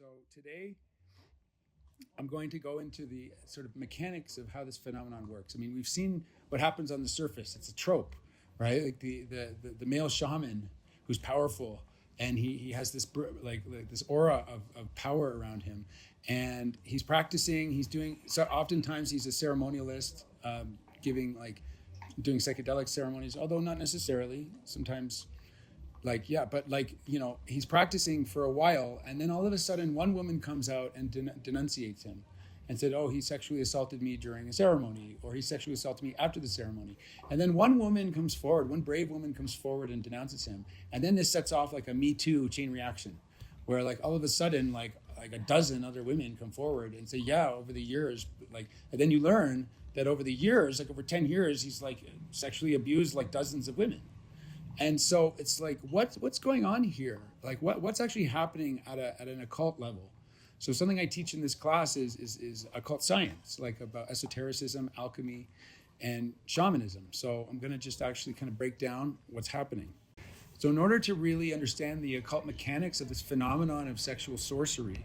So today I'm going to go into the sort of mechanics of how this phenomenon works. I mean, we've seen what happens on the surface. It's a trope, right? Like the male shaman who's powerful, and he has this like this aura of power around him, and he's practicing. He's doing so. Oftentimes he's a ceremonialist, doing psychedelic ceremonies, although not necessarily. Sometimes. He's practicing for a while, and then all of a sudden one woman comes out and denunciates him and said, oh, he sexually assaulted me during a ceremony, or he sexually assaulted me after the ceremony. And then one brave woman comes forward and denounces him. And then this sets off like a Me Too chain reaction, where like all of a sudden like a dozen other women come forward and say, yeah, over the years, and then you learn that over the years, like over 10 years, he's like sexually abused like dozens of women. And so it's like, what's going on here? Like what's actually happening at an occult level? So something I teach in this class is occult science, like about esotericism, alchemy, and shamanism. So I'm going to just actually kind of break down what's happening. So in order to really understand the occult mechanics of this phenomenon of sexual sorcery,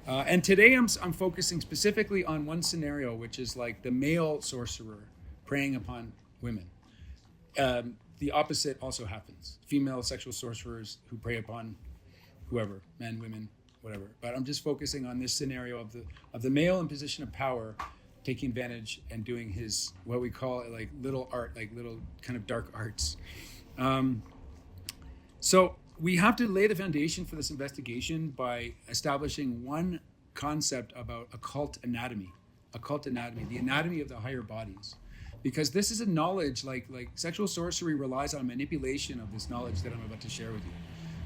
and today I'm focusing specifically on one scenario, which is like the male sorcerer preying upon women. The opposite also happens. Female sexual sorcerers who prey upon whoever, men, women, whatever. But I'm just focusing on this scenario of the male in position of power taking advantage and doing his, what we call it, like little art, like little kind of dark arts. So we have to lay the foundation for this investigation by establishing one concept about occult anatomy, the anatomy of the higher bodies. Because this is a knowledge, like sexual sorcery relies on manipulation of this knowledge that I'm about to share with you.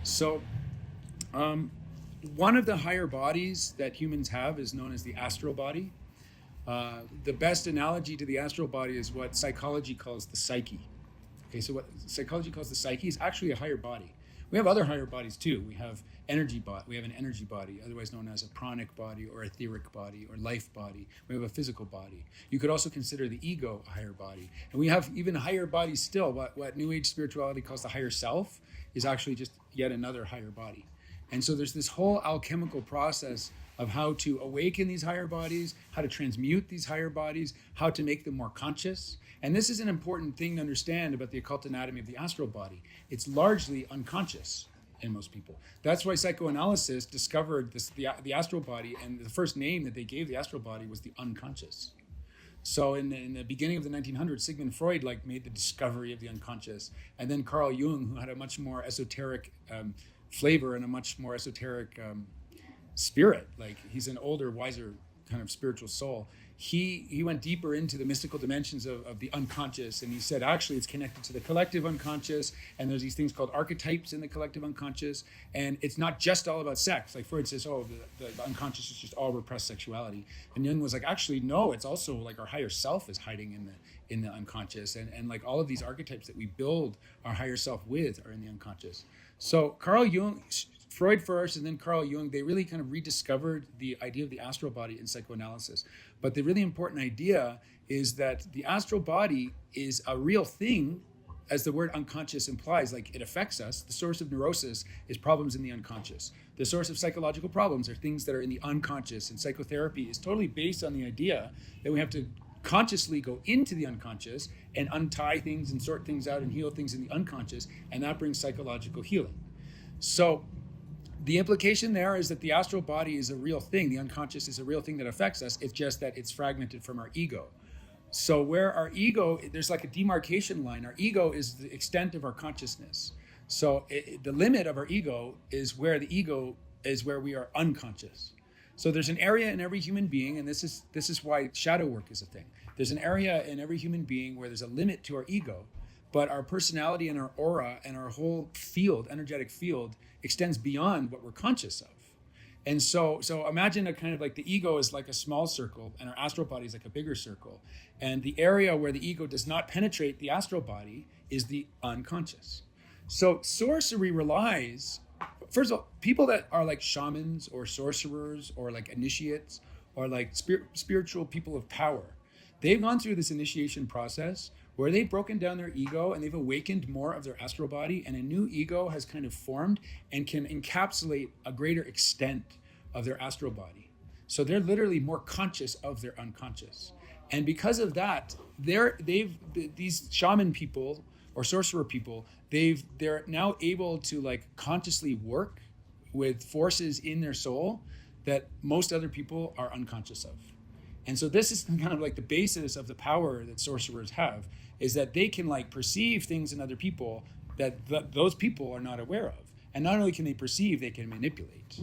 So one of the higher bodies that humans have is known as the astral body. The best analogy to the astral body is what psychology calls the psyche. Okay, so what psychology calls the psyche is actually a higher body. We have other higher bodies too. We have we have an energy body, otherwise known as a pranic body or etheric body or life body. We have a physical body. You could also consider the ego a higher body. And we have even higher bodies still. What New Age spirituality calls the higher self is actually just yet another higher body. And so there's this whole alchemical process of how to awaken these higher bodies, how to transmute these higher bodies, how to make them more conscious. And this is an important thing to understand about the occult anatomy of the astral body. It's largely unconscious in most people. That's why psychoanalysis discovered the astral body, and the first name that they gave the astral body was the unconscious. So in the beginning of the 1900s, Sigmund Freud made the discovery of the unconscious, and then Carl Jung, who had a much more esoteric flavor and a much more esoteric spirit, like he's an older, wiser kind of spiritual soul. He went deeper into the mystical dimensions of the unconscious, and he said actually it's connected to the collective unconscious, and there's these things called archetypes in the collective unconscious, and it's not just all about sex. Like Freud says, oh, the unconscious is just all repressed sexuality, and Jung was like, actually no, it's also like our higher self is hiding in the unconscious, and like all of these archetypes that we build our higher self with are in the unconscious. So Carl Jung, Freud first, and then Carl Jung, they really kind of rediscovered the idea of the astral body in psychoanalysis. But the really important idea is that the astral body is a real thing, as the word unconscious implies, like it affects us. The source of neurosis is problems in the unconscious. The source of psychological problems are things that are in the unconscious, and psychotherapy is totally based on the idea that we have to consciously go into the unconscious and untie things and sort things out and heal things in the unconscious, and that brings psychological healing. So the implication there is that the astral body is a real thing. The unconscious is a real thing that affects us. It's just that it's fragmented from our ego. So where our ego, there's like a demarcation line. Our ego is the extent of our consciousness. So the limit of our ego is where the ego is where we are unconscious. So there's an area in every human being, and this is why shadow work is a thing. There's an area in every human being where there's a limit to our ego, but our personality and our aura and our whole field, energetic field, extends beyond what we're conscious of. And so imagine a kind of like the ego is like a small circle and our astral body is like a bigger circle. And the area where the ego does not penetrate the astral body is the unconscious. So sorcery relies, first of all, people that are like shamans or sorcerers or like initiates or like spiritual people of power, they've gone through this initiation process where they've broken down their ego and they've awakened more of their astral body, and a new ego has kind of formed and can encapsulate a greater extent of their astral body. So they're literally more conscious of their unconscious. And because of that, these shaman people or sorcerer people, they're now able to like consciously work with forces in their soul that most other people are unconscious of. And so this is kind of like the basis of the power that sorcerers have, is that they can like perceive things in other people that those people are not aware of. And not only can they perceive, they can manipulate.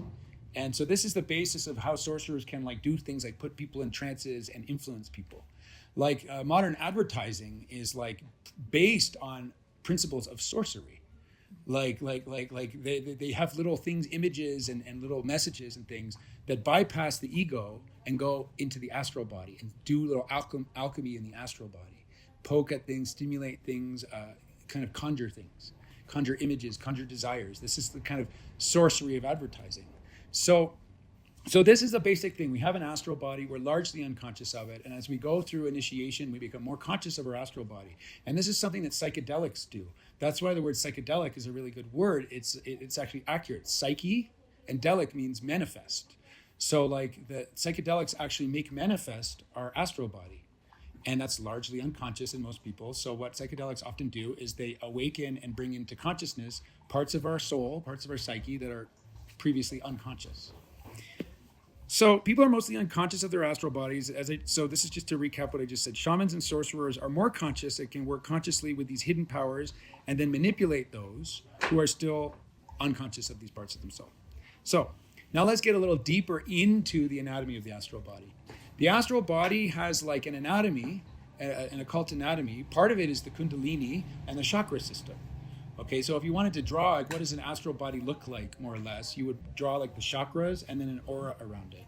And so this is the basis of how sorcerers can like do things like put people in trances and influence people. Like modern advertising is like based on principles of sorcery. Like they have little things, images and little messages and things that bypass the ego and go into the astral body and do little alchemy in the astral body, poke at things, stimulate things, kind of conjure things, conjure images, conjure desires. This is the kind of sorcery of advertising. So this is the basic thing. We have an astral body. We're largely unconscious of it. And as we go through initiation, we become more conscious of our astral body. And this is something that psychedelics do. That's why the word psychedelic is a really good word. It's actually accurate. Psyche and delic means manifest. So like the psychedelics actually make manifest our astral body. And that's largely unconscious in most people. So what psychedelics often do is they awaken and bring into consciousness parts of our soul, parts of our psyche that are previously unconscious. So people are mostly unconscious of their astral bodies. So this is just to recap what I just said. Shamans and sorcerers are more conscious. They can work consciously with these hidden powers and then manipulate those who are still unconscious of these parts of themselves. So now let's get a little deeper into the anatomy of the astral body. The astral body has like an anatomy, an occult anatomy. Part of it is the kundalini and the chakra system. Okay, so if you wanted to draw, like, what does an astral body look like, more or less? You would draw like the chakras and then an aura around it.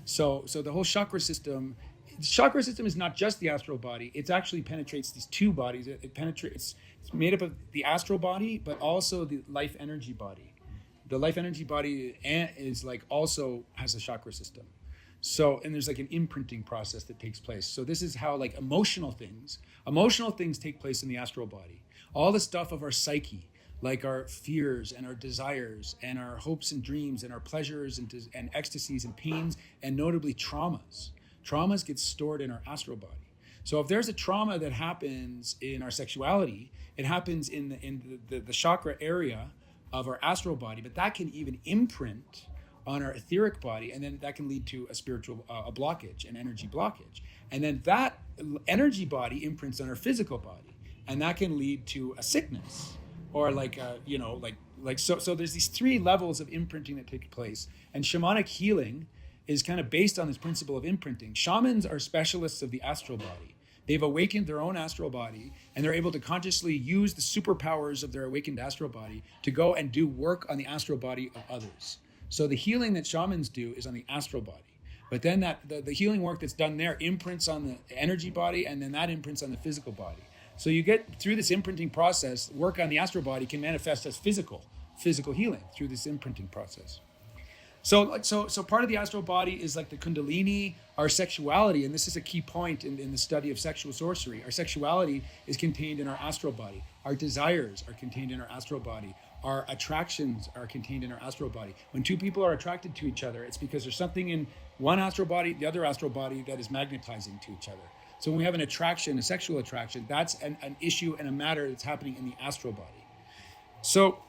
So the whole chakra system is not just the astral body. It actually penetrates these two bodies. It penetrates. It's made up of the astral body, but also the life energy body. The life energy body is like also has a chakra system. So, and there's like an imprinting process that takes place. So this is how like emotional things take place in the astral body. All the stuff of our psyche, like our fears and our desires and our hopes and dreams and our pleasures and ecstasies and pains, and notably traumas. Traumas get stored in our astral body. So if there's a trauma that happens in our sexuality, it happens in the chakra area of our astral body, but that can even imprint on our etheric body, and then that can lead to a spiritual a blockage, an energy blockage. And then that energy body imprints on our physical body, and that can lead to a sickness, or so there's these three levels of imprinting that take place. And shamanic healing is kind of based on this principle of imprinting. Shamans are specialists of the astral body. They've awakened their own astral body, and they're able to consciously use the superpowers of their awakened astral body to go and do work on the astral body of others. So the healing that shamans do is on the astral body. But then the healing work that's done there imprints on the energy body, and then that imprints on the physical body. So you get through this imprinting process, work on the astral body can manifest as physical healing through this imprinting process. So part of the astral body is like the kundalini, our sexuality, and this is a key point in the study of sexual sorcery. Our sexuality is contained in our astral body. Our desires are contained in our astral body. Our attractions are contained in our astral body. When two people are attracted to each other, it's because there's something in one astral body, the other astral body, that is magnetizing to each other. So when we have an attraction, a sexual attraction, that's an issue and a matter that's happening in the astral body. So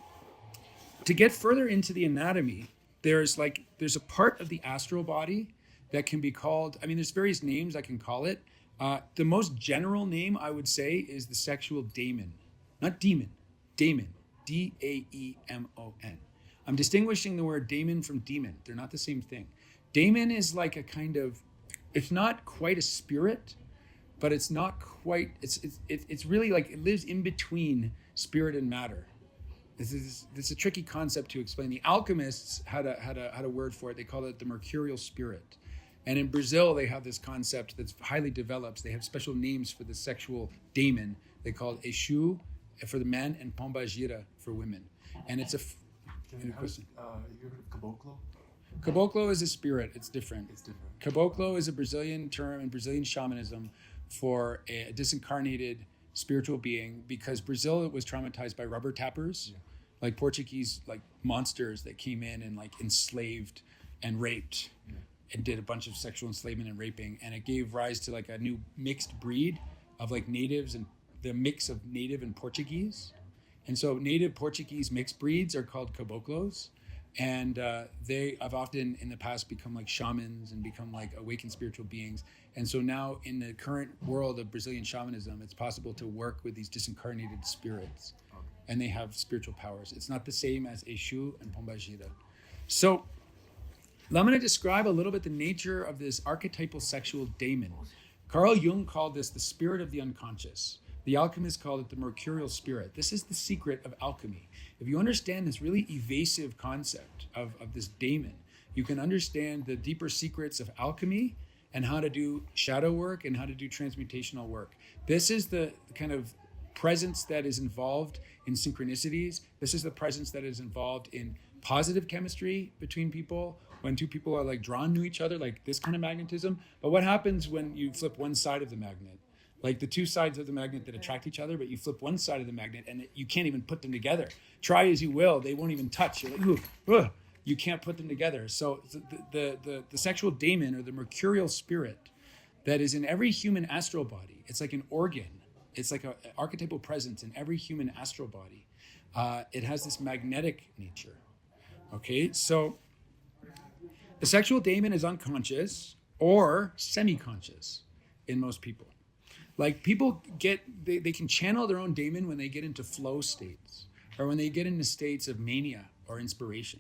to get further into the anatomy, there's a part of the astral body that can be called, there's various names I can call it. The most general name I would say is the sexual daemon. Not demon, daemon. D-A-E-M-O-N. I'm distinguishing the word daemon from demon. They're not the same thing. Daemon is like a kind of, it's not quite a spirit, but it's not quite, it's really like, it lives in between spirit and matter. This is a tricky concept to explain. The alchemists had a word for it. They call it the mercurial spirit. And in Brazil, they have this concept that's highly developed. They have special names for the sexual daemon. They call it Exu for the men and Pombagira for women. And it's you heard of caboclo? Caboclo is a spirit. It's different. Caboclo is a Brazilian term in Brazilian shamanism for a disincarnated spiritual being, because Brazil was traumatized by rubber tappers, like Portuguese like monsters that came in and like enslaved and raped and did a bunch of sexual enslavement and raping, and it gave rise to like a new mixed breed of like natives and the mix of native and Portuguese. And so native Portuguese mixed breeds are called caboclos. And they have often in the past become like shamans and become like awakened spiritual beings. And so now in the current world of Brazilian shamanism, it's possible to work with these disincarnated spirits, and they have spiritual powers. It's not the same as Exu and Pombagira. So I'm going to describe a little bit the nature of this archetypal sexual daemon. Carl Jung called this the spirit of the unconscious. The alchemists called it the mercurial spirit. This is the secret of alchemy. If you understand this really evasive concept of this daemon, you can understand the deeper secrets of alchemy and how to do shadow work and how to do transmutational work. This is the kind of presence that is involved in synchronicities. This is the presence that is involved in positive chemistry between people, when two people are like drawn to each other, like this kind of magnetism. But what happens when you flip one side of the magnet? Like the two sides of the magnet that attract each other, but you flip one side of the magnet and you can't even put them together. Try as you will, they won't even touch. You're like, ooh, ugh. You can't put them together. So the sexual daemon, or the mercurial spirit that is in every human astral body, it's like an organ. It's like an archetypal presence in every human astral body. It has this magnetic nature. Okay, so the sexual daemon is unconscious or semi-conscious in most people. Like people they can channel their own daemon when they get into flow states, or when they get into states of mania or inspiration.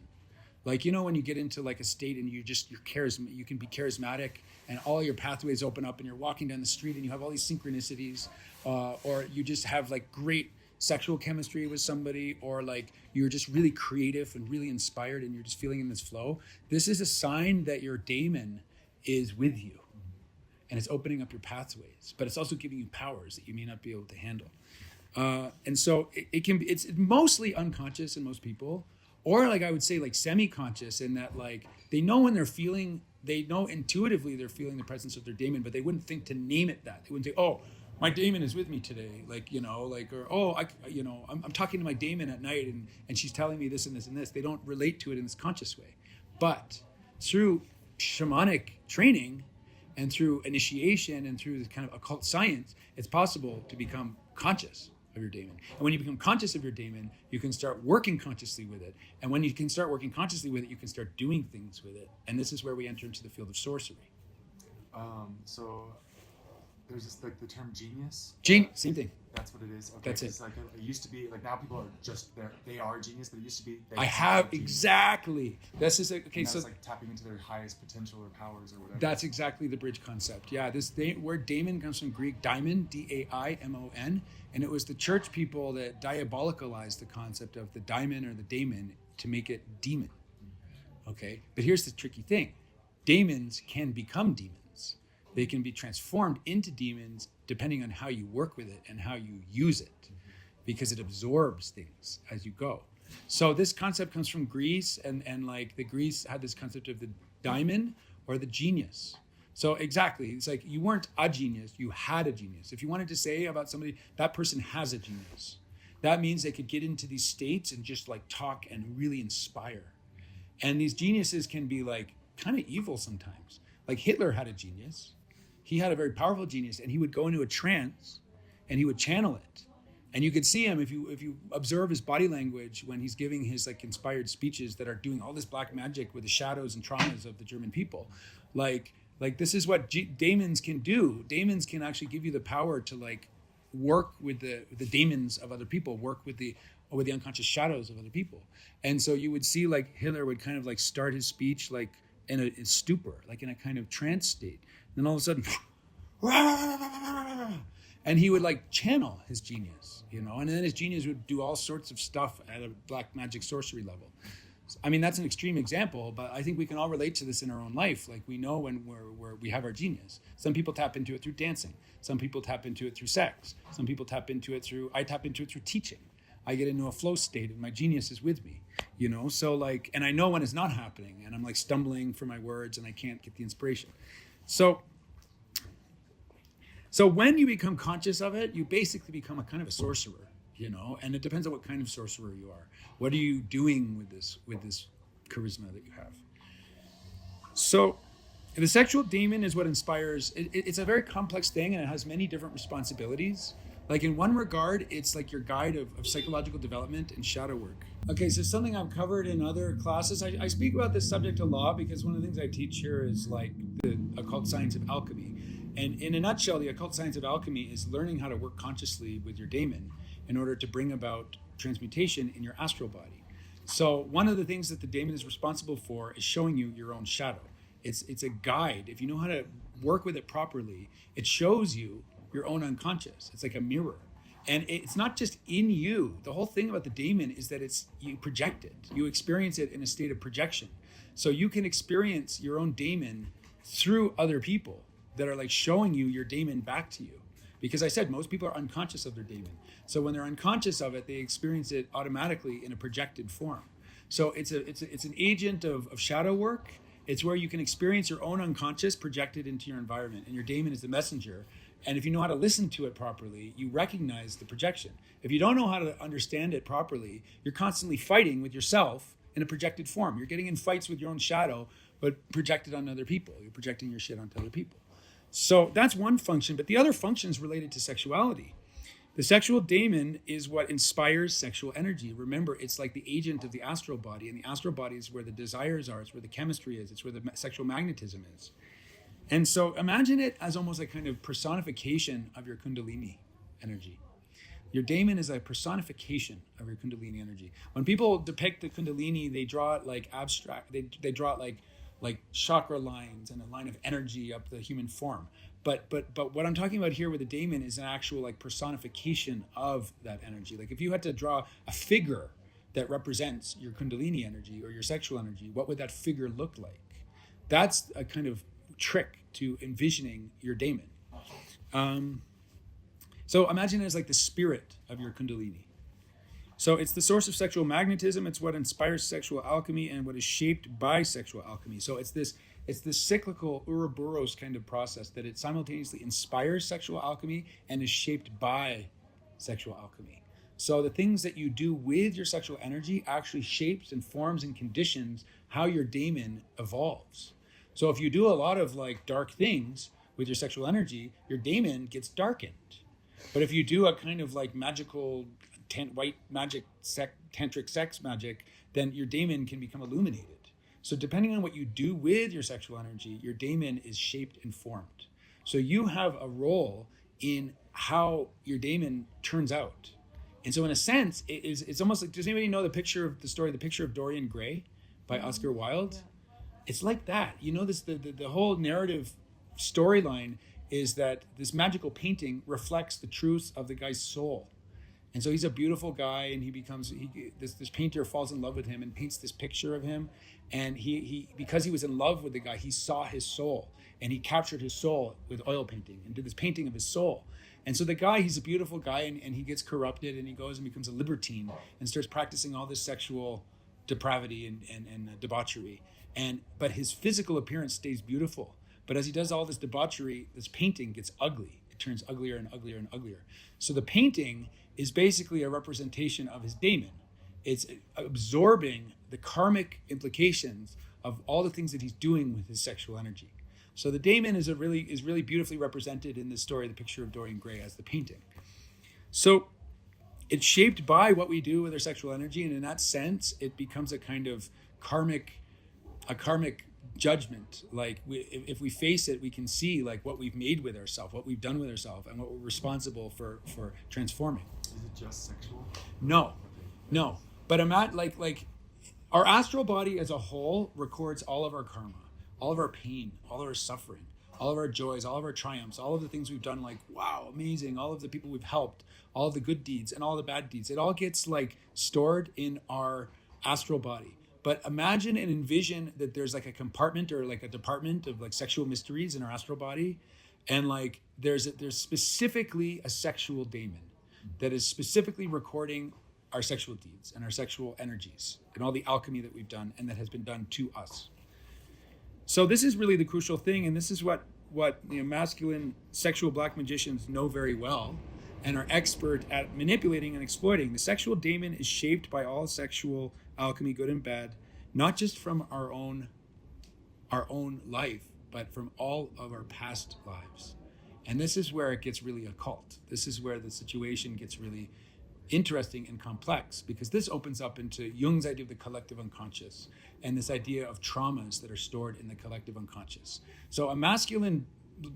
Like, you know, when you get into like a state and you can be charismatic and all your pathways open up and you're walking down the street and you have all these synchronicities, or you just have like great sexual chemistry with somebody, or like you're just really creative and really inspired and you're just feeling in this flow. This is a sign that your daemon is with you. And it's opening up your pathways, but it's also giving you powers that you may not be able to handle. And so it's mostly unconscious in most people, or like I would say like semi-conscious, in that like they know intuitively they're feeling the presence of their daemon, but they wouldn't think to name it that. They wouldn't say, oh, my daemon is with me today. Like, you know, like, or, oh, I'm talking to my daemon at night and she's telling me this and this and this. They don't relate to it in this conscious way. But through shamanic training, and through initiation and through this kind of occult science, it's possible to become conscious of your daemon. And when you become conscious of your daemon, you can start working consciously with it. And when you can start working consciously with it, you can start doing things with it. And this is where we enter into the field of sorcery. So there's this, like the term genius. Same thing. That's what it is. Okay, that's it. It's like it used to be like, now people are just there. They are genius, but it used to be. Exactly. This is okay. And so it's like tapping into their highest potential or powers or whatever. That's exactly the bridge concept. Yeah, this word daemon comes from Greek daimon, D-A-I-M-O-N, and it was the church people that diabolicalized the concept of the daimon or the daemon to make it demon. Okay, but here's the tricky thing: daemons can become demons. They can be transformed into demons depending on how you work with it and how you use it, because it absorbs things as you go. So this concept comes from Greece, and like the Greece had this concept of the daimon or the genius. So exactly, it's like you weren't a genius, you had a genius. If you wanted to say about somebody, that person has a genius, that means they could get into these states and just like talk and really inspire. And these geniuses can be like kind of evil sometimes. Like Hitler had a genius. He had a very powerful genius, and he would go into a trance and he would channel it. And you could see him if you observe his body language when he's giving his like inspired speeches that are doing all this black magic with the shadows and traumas of the German people. Like this is what daemons can do. Daemons can actually give you the power to like work with the daemons of other people, work with the unconscious shadows of other people. And so you would see like Hitler would kind of like start his speech like in a stupor, like in a kind of trance state. Then all of a sudden, and he would like channel his genius, you know, and then his genius would do all sorts of stuff at a black magic sorcery level. I mean, that's an extreme example, but I think we can all relate to this in our own life. Like we know when we have our genius. Some people tap into it through dancing. Some people tap into it through sex. Some people tap into it I tap into it through teaching. I get into a flow state and my genius is with me, you know? So like, and I know when it's not happening and I'm like stumbling for my words and I can't get the inspiration. So when you become conscious of it, you basically become a kind of a sorcerer, you know, and it depends on what kind of sorcerer you are. What are you doing with this charisma that you have? So the sexual daemon is what inspires. It's a very complex thing, and it has many different responsibilities. Like in one regard, it's like your guide of psychological development and shadow work. Okay, so something I've covered in other classes. I speak about this subject a lot because one of the things I teach here is like the occult science of alchemy. And in a nutshell, the occult science of alchemy is learning how to work consciously with your daemon in order to bring about transmutation in your astral body. So one of the things that the daemon is responsible for is showing you your own shadow. It's a guide. If you know how to work with it properly, it shows you your own unconscious. It's like a mirror. And it's not just in you. The whole thing about the daemon is that you project it. You experience it in a state of projection. So you can experience your own daemon through other people that are like showing you your daemon back to you. Because I said most people are unconscious of their daemon. So when they're unconscious of it, they experience it automatically in a projected form. So it's an agent of shadow work. It's where you can experience your own unconscious projected into your environment, and your daemon is the messenger. And if you know how to listen to it properly, you recognize the projection. If you don't know how to understand it properly, you're constantly fighting with yourself in a projected form. You're getting in fights with your own shadow, but projected on other people. You're projecting your shit onto other people. So that's one function, but the other function is related to sexuality. The sexual daemon is what inspires sexual energy. Remember, it's like the agent of the astral body, and the astral body is where the desires are, it's where the chemistry is, it's where the sexual magnetism is. And so imagine it as almost a kind of personification of your kundalini energy. Your daemon is a personification of your kundalini energy. When people depict the kundalini, they draw it like abstract, they draw it like chakra lines and a line of energy up the human form. But what I'm talking about here with the daemon is an actual like personification of that energy. Like if you had to draw a figure that represents your kundalini energy or your sexual energy, what would that figure look like? That's a kind of trick to envisioning your daemon. So imagine it as like the spirit of your kundalini. So it's the source of sexual magnetism. It's what inspires sexual alchemy and what is shaped by sexual alchemy. So it's this cyclical Ouroboros kind of process that it simultaneously inspires sexual alchemy and is shaped by sexual alchemy. So the things that you do with your sexual energy actually shapes and forms and conditions how your daemon evolves. So if you do a lot of like dark things with your sexual energy, your daemon gets darkened. But if you do a kind of like magical white magic, tantric sex magic, then your daemon can become illuminated. So depending on what you do with your sexual energy, your daemon is shaped and formed. So you have a role in how your daemon turns out. And so in a sense, it's almost like, does anybody know the picture of Dorian Gray by Oscar Wilde? Yeah. It's like that. You know, the whole narrative storyline is that this magical painting reflects the truth of the guy's soul. And so he's a beautiful guy, and this painter falls in love with him and paints this picture of him. And he because he was in love with the guy, he saw his soul, and he captured his soul with oil painting and did this painting of his soul. And so the guy, he's a beautiful guy, and he gets corrupted, and he goes and becomes a libertine and starts practicing all this sexual depravity and debauchery. But his physical appearance stays beautiful. But as he does all this debauchery, this painting gets ugly. It turns uglier and uglier and uglier. So the painting is basically a representation of his daemon. It's absorbing the karmic implications of all the things that he's doing with his sexual energy. So the daemon is really beautifully represented in this story, the picture of Dorian Gray, as the painting. So it's shaped by what we do with our sexual energy, and in that sense, it becomes a kind of karmic judgment. Like if we face it, we can see like what we've made with ourselves, what we've done with ourselves, and what we're responsible for transforming. Is it just sexual? No. But I'm at like our astral body as a whole records all of our karma, all of our pain, all of our suffering, all of our joys, all of our triumphs, all of the things we've done, like, wow, amazing, all of the people we've helped, all of the good deeds and all the bad deeds. It all gets like stored in our astral body. But imagine and envision that there's like a compartment or like a department of like sexual mysteries in our astral body. And like there's specifically a sexual daemon that is specifically recording our sexual deeds and our sexual energies and all the alchemy that we've done and that has been done to us. So this is really the crucial thing, and this is what masculine sexual black magicians know very well and are expert at manipulating and exploiting. The sexual daemon is shaped by all sexual alchemy, good and bad, not just from our own our own life, but from all of our past lives. And this is where it gets really occult. This is where the situation gets really interesting and complex, because this opens up into Jung's idea of the collective unconscious and this idea of traumas that are stored in the collective unconscious. So a masculine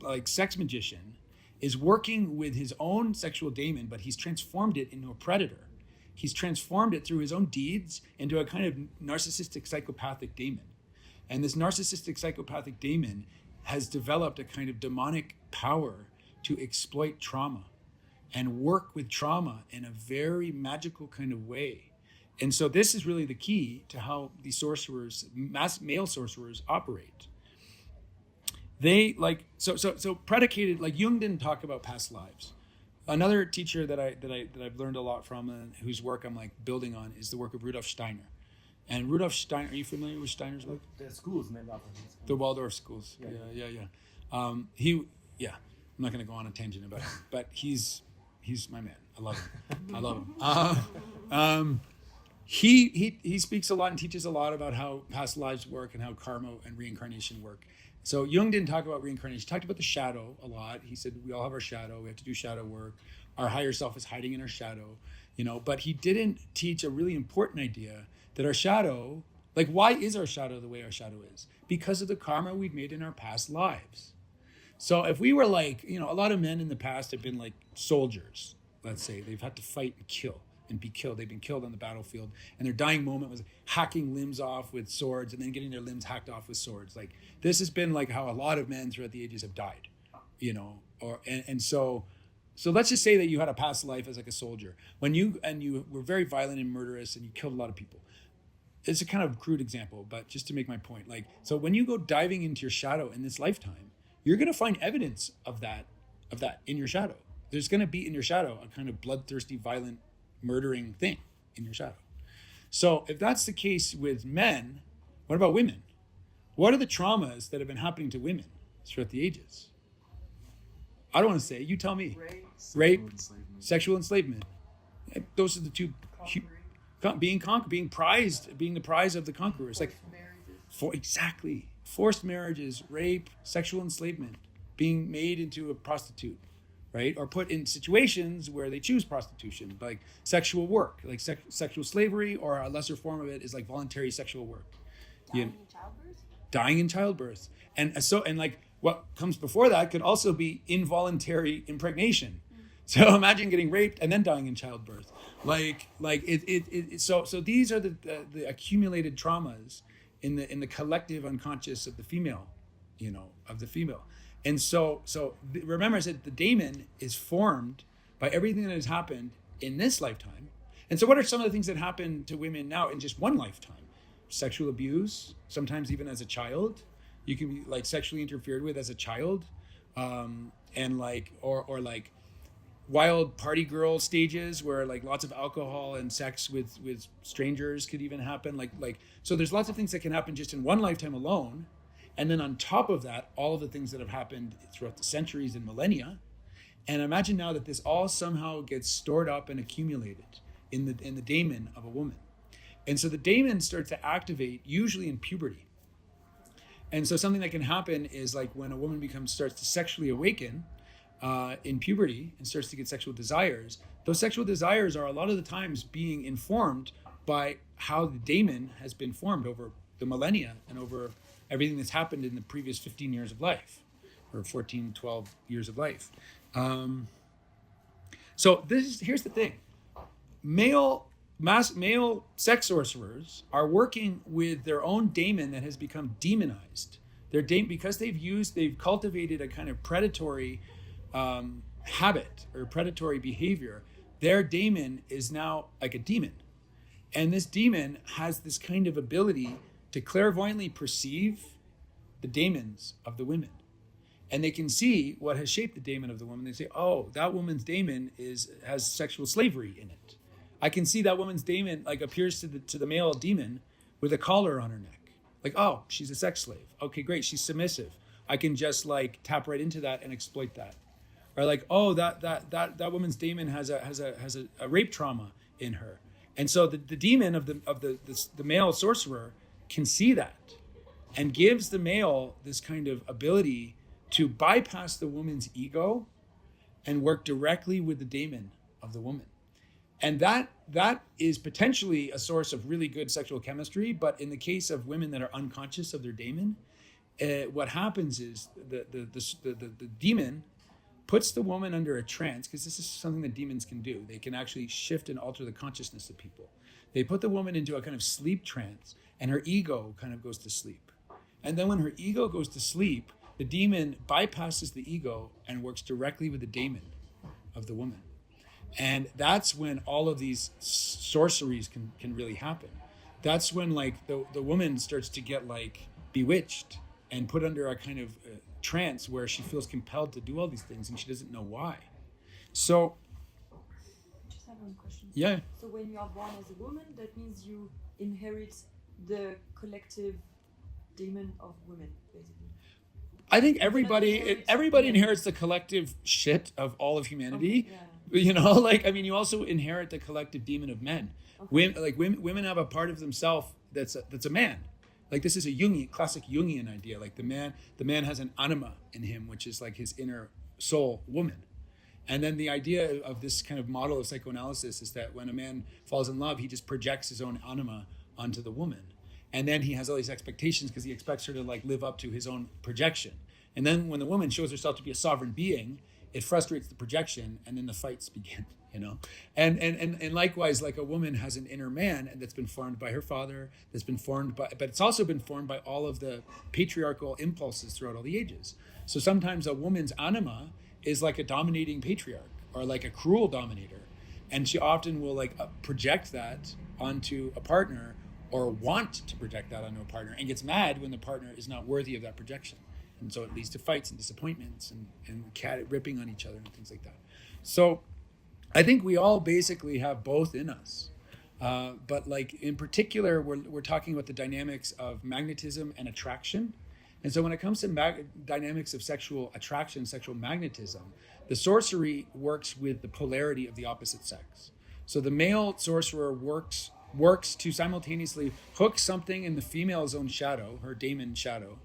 like sex magician is working with his own sexual daemon, but he's transformed it into a predator. He's transformed it through his own deeds into a kind of narcissistic psychopathic daemon. And this narcissistic psychopathic daemon has developed a kind of demonic power to exploit trauma and work with trauma in a very magical kind of way. And so this is really the key to how the sorcerers, male sorcerers, operate. They like so predicated, like Jung didn't talk about past lives. Another teacher that I've learned a lot from and whose work I'm like building on is the work of Rudolf Steiner. And Rudolf Steiner, are you familiar with Steiner's work? The school's named after him. The Waldorf schools. Yeah. I'm not going to go on a tangent about him, but he's my man. I love him. He speaks a lot and teaches a lot about how past lives work and how karma and reincarnation work. So Jung didn't talk about reincarnation. He talked about the shadow a lot. He said we all have our shadow. We have to do shadow work. Our higher self is hiding in our shadow, But he didn't teach a really important idea that our shadow, like why is our shadow the way our shadow is? Because of the karma we've made in our past lives. So if we were like, a lot of men in the past have been like soldiers, let's say. They've had to fight and kill and be killed. They've been killed on the battlefield. And their dying moment was hacking limbs off with swords and then getting their limbs hacked off with swords. Like this has been like how a lot of men throughout the ages have died, So let's just say that you had a past life as like a soldier. When you were very violent and murderous and you killed a lot of people. It's a kind of crude example, but just to make my point, so when you go diving into your shadow in this lifetime, you're going to find evidence of that in your shadow. There's going to be in your shadow a kind of bloodthirsty, violent, murdering thing in your shadow. So if that's the case with men, what about women? What are the traumas that have been happening to women throughout the ages? I don't want to say. You tell me. Rape, sexual enslavement. Those are the two. Being the prize of the conquerors. Forced marriages, rape, sexual enslavement, being made into a prostitute, right? Or put in situations where they choose prostitution, like sexual work, like sexual slavery, or a lesser form of it is like voluntary sexual work. Dying in childbirth. And what comes before that could also be involuntary impregnation. So imagine getting raped and then dying in childbirth. So these are the accumulated traumas in the collective unconscious of the female, And so remember I said the daemon is formed by everything that has happened in this lifetime. And so what are some of the things that happen to women now in just one lifetime? Sexual abuse, sometimes even as a child. You can be sexually interfered with as a child. Or wild party girl stages where lots of alcohol and sex with strangers could even happen. So there's lots of things that can happen just in one lifetime alone. And then on top of that, all of the things that have happened throughout the centuries and millennia. And imagine now that this all somehow gets stored up and accumulated in the daemon of a woman. And so the daemon starts to activate usually in puberty. And so something that can happen is when a woman starts to sexually awaken in puberty and starts to get sexual desires, those sexual desires are a lot of the times being informed by how the daemon has been formed over the millennia and over everything that's happened in the previous 15 years of life, or 14, 12 years of life. Here's the thing. Male sex sorcerers are working with their own daemon that has become demonized. Because they've cultivated a kind of predatory habit or predatory behavior. Their daemon is now like a demon. And this demon has this kind of ability to clairvoyantly perceive the daemons of the women. And they can see what has shaped the daemon of the woman. They say, oh, that woman's daemon has sexual slavery in it. I can see that woman's daemon appears to the male demon with a collar on her neck. Oh, she's a sex slave. Okay, great. She's submissive. I can just tap right into that and exploit that. Or that woman's daemon has a rape trauma in her. And so the demon of the male sorcerer can see that and gives the male this kind of ability to bypass the woman's ego and work directly with the daemon of the woman. And that is potentially a source of really good sexual chemistry, but in the case of women that are unconscious of their daemon, what happens is the demon puts the woman under a trance, because this is something that demons can do. They can actually shift and alter the consciousness of people. They put the woman into a kind of sleep trance, and her ego kind of goes to sleep. And then when her ego goes to sleep, the demon bypasses the ego and works directly with the daemon of the woman. And that's when all of these sorceries can really happen. That's when like the woman starts to get like bewitched and put under a kind of trance where she feels compelled to do all these things and she doesn't know why. So I just have one question. Yeah. So when you are born as a woman, that means you inherit the collective demon of women, basically. I think everybody inherits the collective shit of all of humanity. Okay, yeah. You know, like, I mean, you also inherit the collective demon of men. Okay. Women have a part of themselves that's a man. Like, this is a classic Jungian idea. Like the man has an anima in him, which is like his inner soul woman. And then the idea of this kind of model of psychoanalysis is that when a man falls in love, he just projects his own anima onto the woman. And then he has all these expectations because he expects her to like live up to his own projection. And then when the woman shows herself to be a sovereign being, it frustrates the projection, and then the fights begin, you know? And likewise, like a woman has an inner man that's been formed by her father, that's been formed by, but it's also been formed by all of the patriarchal impulses throughout all the ages. So sometimes a woman's anima is like a dominating patriarch or like a cruel dominator. And she often will like project that onto a partner or want to project that onto a partner and gets mad when the partner is not worthy of that projection. And so it leads to fights and disappointments and cat ripping on each other and things like that. So I think we all basically have both in us. But like in particular, we're talking about the dynamics of magnetism and attraction. And so when it comes to dynamics of sexual attraction, sexual magnetism, the sorcery works with the polarity of the opposite sex. So the male sorcerer works to simultaneously hook something in the female's own shadow, her daemon shadow,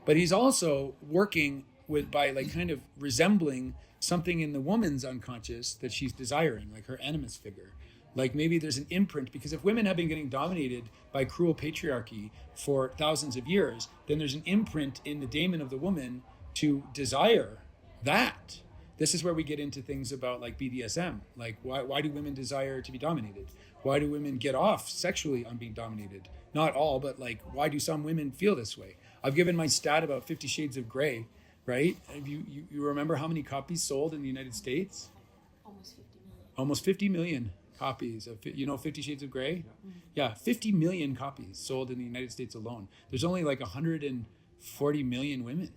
but he's also working by like kind of resembling something in the woman's unconscious that she's desiring, like her animus figure. Like maybe there's an imprint, because if women have been getting dominated by cruel patriarchy for thousands of years, then there's an imprint in the daemon of the woman to desire that. This is where we get into things about like BDSM. Like why do women desire to be dominated? Why do women get off sexually on being dominated? Not all, but like why do some women feel this way? I've given my stat about 50 Shades of Grey, right? You remember how many copies sold in the United States? Almost 50 million. Almost 50 million copies of, 50 Shades of Grey? Yeah, 50 million copies sold in the United States alone. There's only like 140 million women.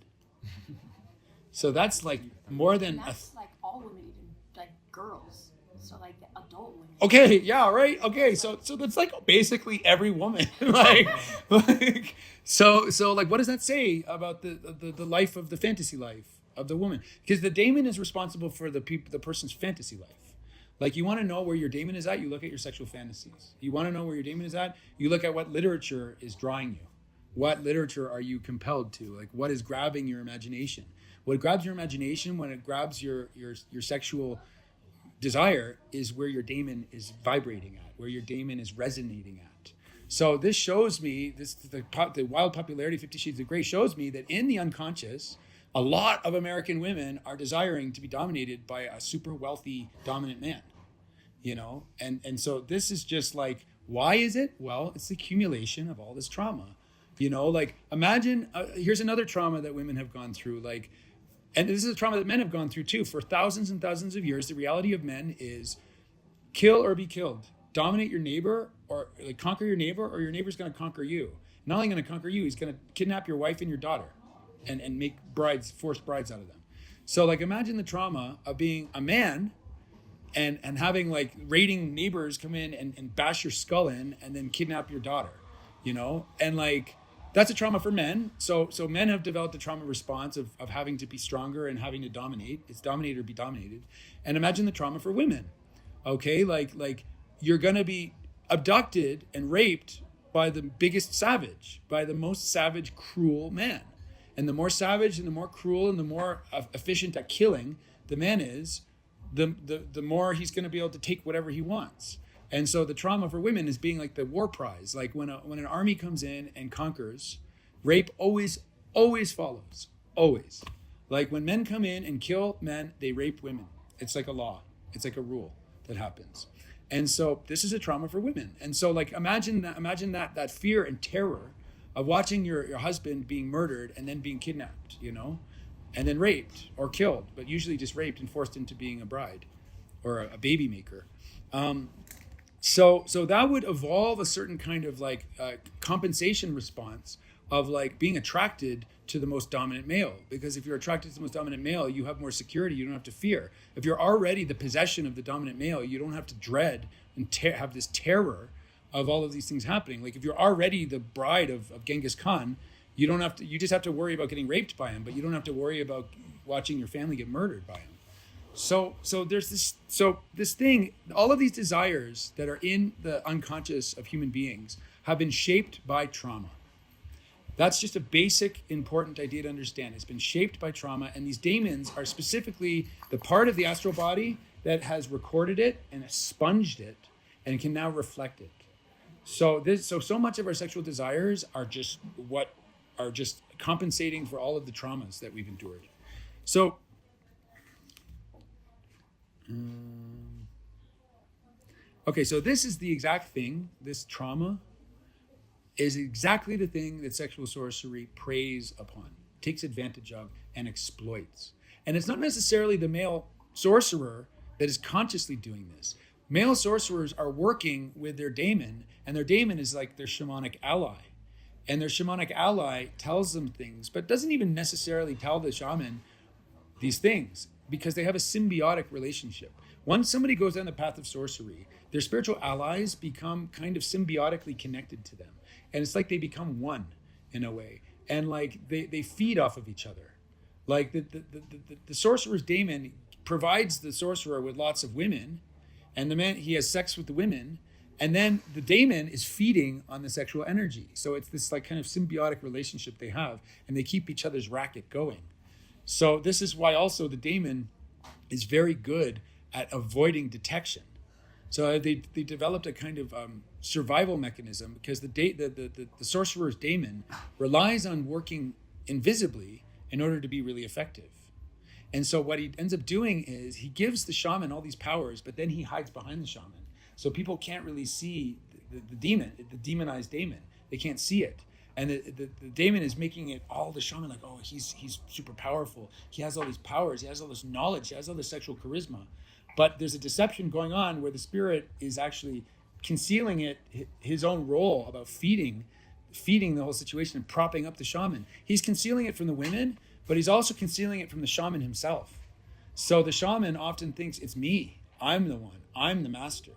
So that's like more than... That's like all women, even like girls. So like the adult women. Okay, yeah, right. Okay, so that's like basically every woman. So like what does that say about the life of the fantasy life of the woman? Because the daemon is responsible for the person's fantasy life. Like you want to know where your daemon is at, you look at your sexual fantasies. You want to know where your daemon is at, you look at what literature is drawing you. What literature are you compelled to? Like what is grabbing your imagination? What grabs your imagination when it grabs your sexual desire is where your daemon is vibrating at, where your daemon is resonating at. So this shows me, the wild popularity of 50 Shades of Grey shows me that in the unconscious, a lot of American women are desiring to be dominated by a super wealthy, dominant man, you know? And so this is just like, why is it? Well, it's the accumulation of all this trauma, you know? Like imagine, here's another trauma that women have gone through, like, and this is a trauma that men have gone through too. For thousands and thousands of years, the reality of men is kill or be killed. Dominate your neighbor or like conquer your neighbor, or your neighbor's going to conquer you. Not only going to conquer you, he's going to kidnap your wife and your daughter and make forced brides out of them. So like imagine the trauma of being a man and having like raiding neighbors come in and bash your skull in and then kidnap your daughter, you know? And like, that's a trauma for men. So men have developed a trauma response of having to be stronger and having to dominate. It's dominate or be dominated. And imagine the trauma for women. Okay, like you're gonna be abducted and raped by the biggest savage, by the most savage, cruel man. And the more savage and the more cruel and the more efficient at killing the man is, the more he's going to be able to take whatever he wants. And so the trauma for women is being like the war prize. Like when an army comes in and conquers, rape always follows. Always. Like when men come in and kill men, they rape women. It's like a law. It's like a rule that happens. And so this is a trauma for women. And so like imagine that fear and terror of watching your husband being murdered and then being kidnapped, you know, and then raped or killed, but usually just raped and forced into being a bride or a baby maker. So that would evolve a certain kind of like compensation response of like being attracted to the most dominant male. Because if you're attracted to the most dominant male, you have more security. You don't have to fear. If you're already the possession of the dominant male, you don't have to dread and have this terror of all of these things happening. Like if you're already the bride of Genghis Khan, you just have to worry about getting raped by him, but you don't have to worry about watching your family get murdered by him. So there's this thing, all of these desires that are in the unconscious of human beings have been shaped by trauma. That's just a basic, important idea to understand. It's been shaped by trauma, and these daemons are specifically the part of the astral body that has recorded it and expunged it and can now reflect it. So much of our sexual desires are just compensating for all of the traumas that we've endured. So okay, so this is the exact thing, this trauma is exactly the thing that sexual sorcery preys upon, takes advantage of, and exploits. And it's not necessarily the male sorcerer that is consciously doing this. Male sorcerers are working with their daemon, and their daemon is like their shamanic ally. And their shamanic ally tells them things, but doesn't even necessarily tell the shaman these things, because they have a symbiotic relationship. Once somebody goes down the path of sorcery, their spiritual allies become kind of symbiotically connected to them. And it's like they become one in a way. And like they feed off of each other. Like the sorcerer's daemon provides the sorcerer with lots of women, and the man, he has sex with the women, and then the daemon is feeding on the sexual energy. So it's this like kind of symbiotic relationship they have, and they keep each other's racket going. So this is why also the daemon is very good at avoiding detection. So they developed a kind of survival mechanism, because the sorcerer's daemon relies on working invisibly in order to be really effective. And so what he ends up doing is he gives the shaman all these powers, but then he hides behind the shaman. So people can't really see the demon, the demonized daemon. They can't see it. And the daemon is making it all the shaman like, oh, he's super powerful. He has all these powers. He has all this knowledge. He has all this sexual charisma. But there's a deception going on where the spirit is actually concealing his own role about feeding the whole situation and propping up the shaman. He's concealing it from the women, but he's also concealing it from the shaman himself. So the shaman often thinks, it's me. I'm the one. I'm the master,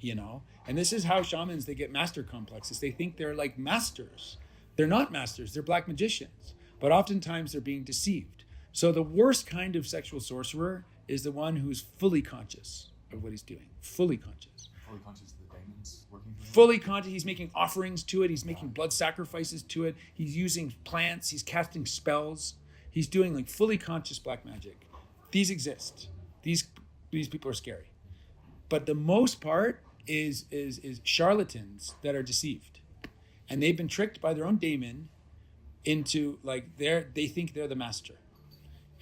you know? And this is how shamans, they get master complexes. They think they're like masters. They're not masters. They're black magicians. But oftentimes they're being deceived. So the worst kind of sexual sorcerer is the one who's fully conscious of what he's doing. Fully conscious. Fully conscious the daemons working for him? Fully conscious. He's making offerings to it. He's making blood sacrifices to it. He's using plants. He's casting spells. He's doing like fully conscious black magic. These exist. These people are scary. But the most part is charlatans that are deceived. And they've been tricked by their own daemon into like they think they're the master.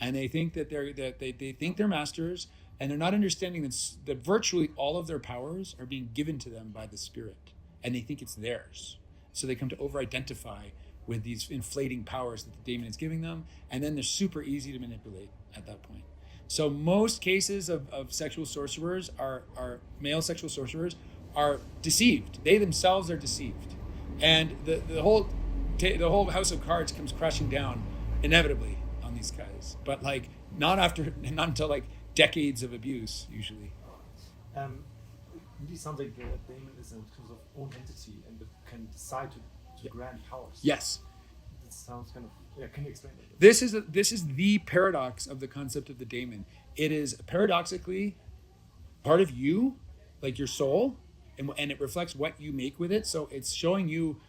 And they think that they think they're masters, and they're not understanding that virtually all of their powers are being given to them by the spirit, and they think it's theirs. So they come to over-identify with these inflating powers that the daemon is giving them, and then they're super easy to manipulate at that point. So most cases of sexual sorcerers are male sexual sorcerers are deceived. They themselves are deceived, and the whole house of cards comes crashing down inevitably on these guys, but like not until like decades of abuse usually. Really sounds like the daemon is a sort of own entity and can decide to grant powers. Yes. It sounds kind of, yeah, can you explain that? This is the paradox of the concept of the daemon. It is paradoxically part of you, like your soul, and it reflects what you make with it. So it's showing you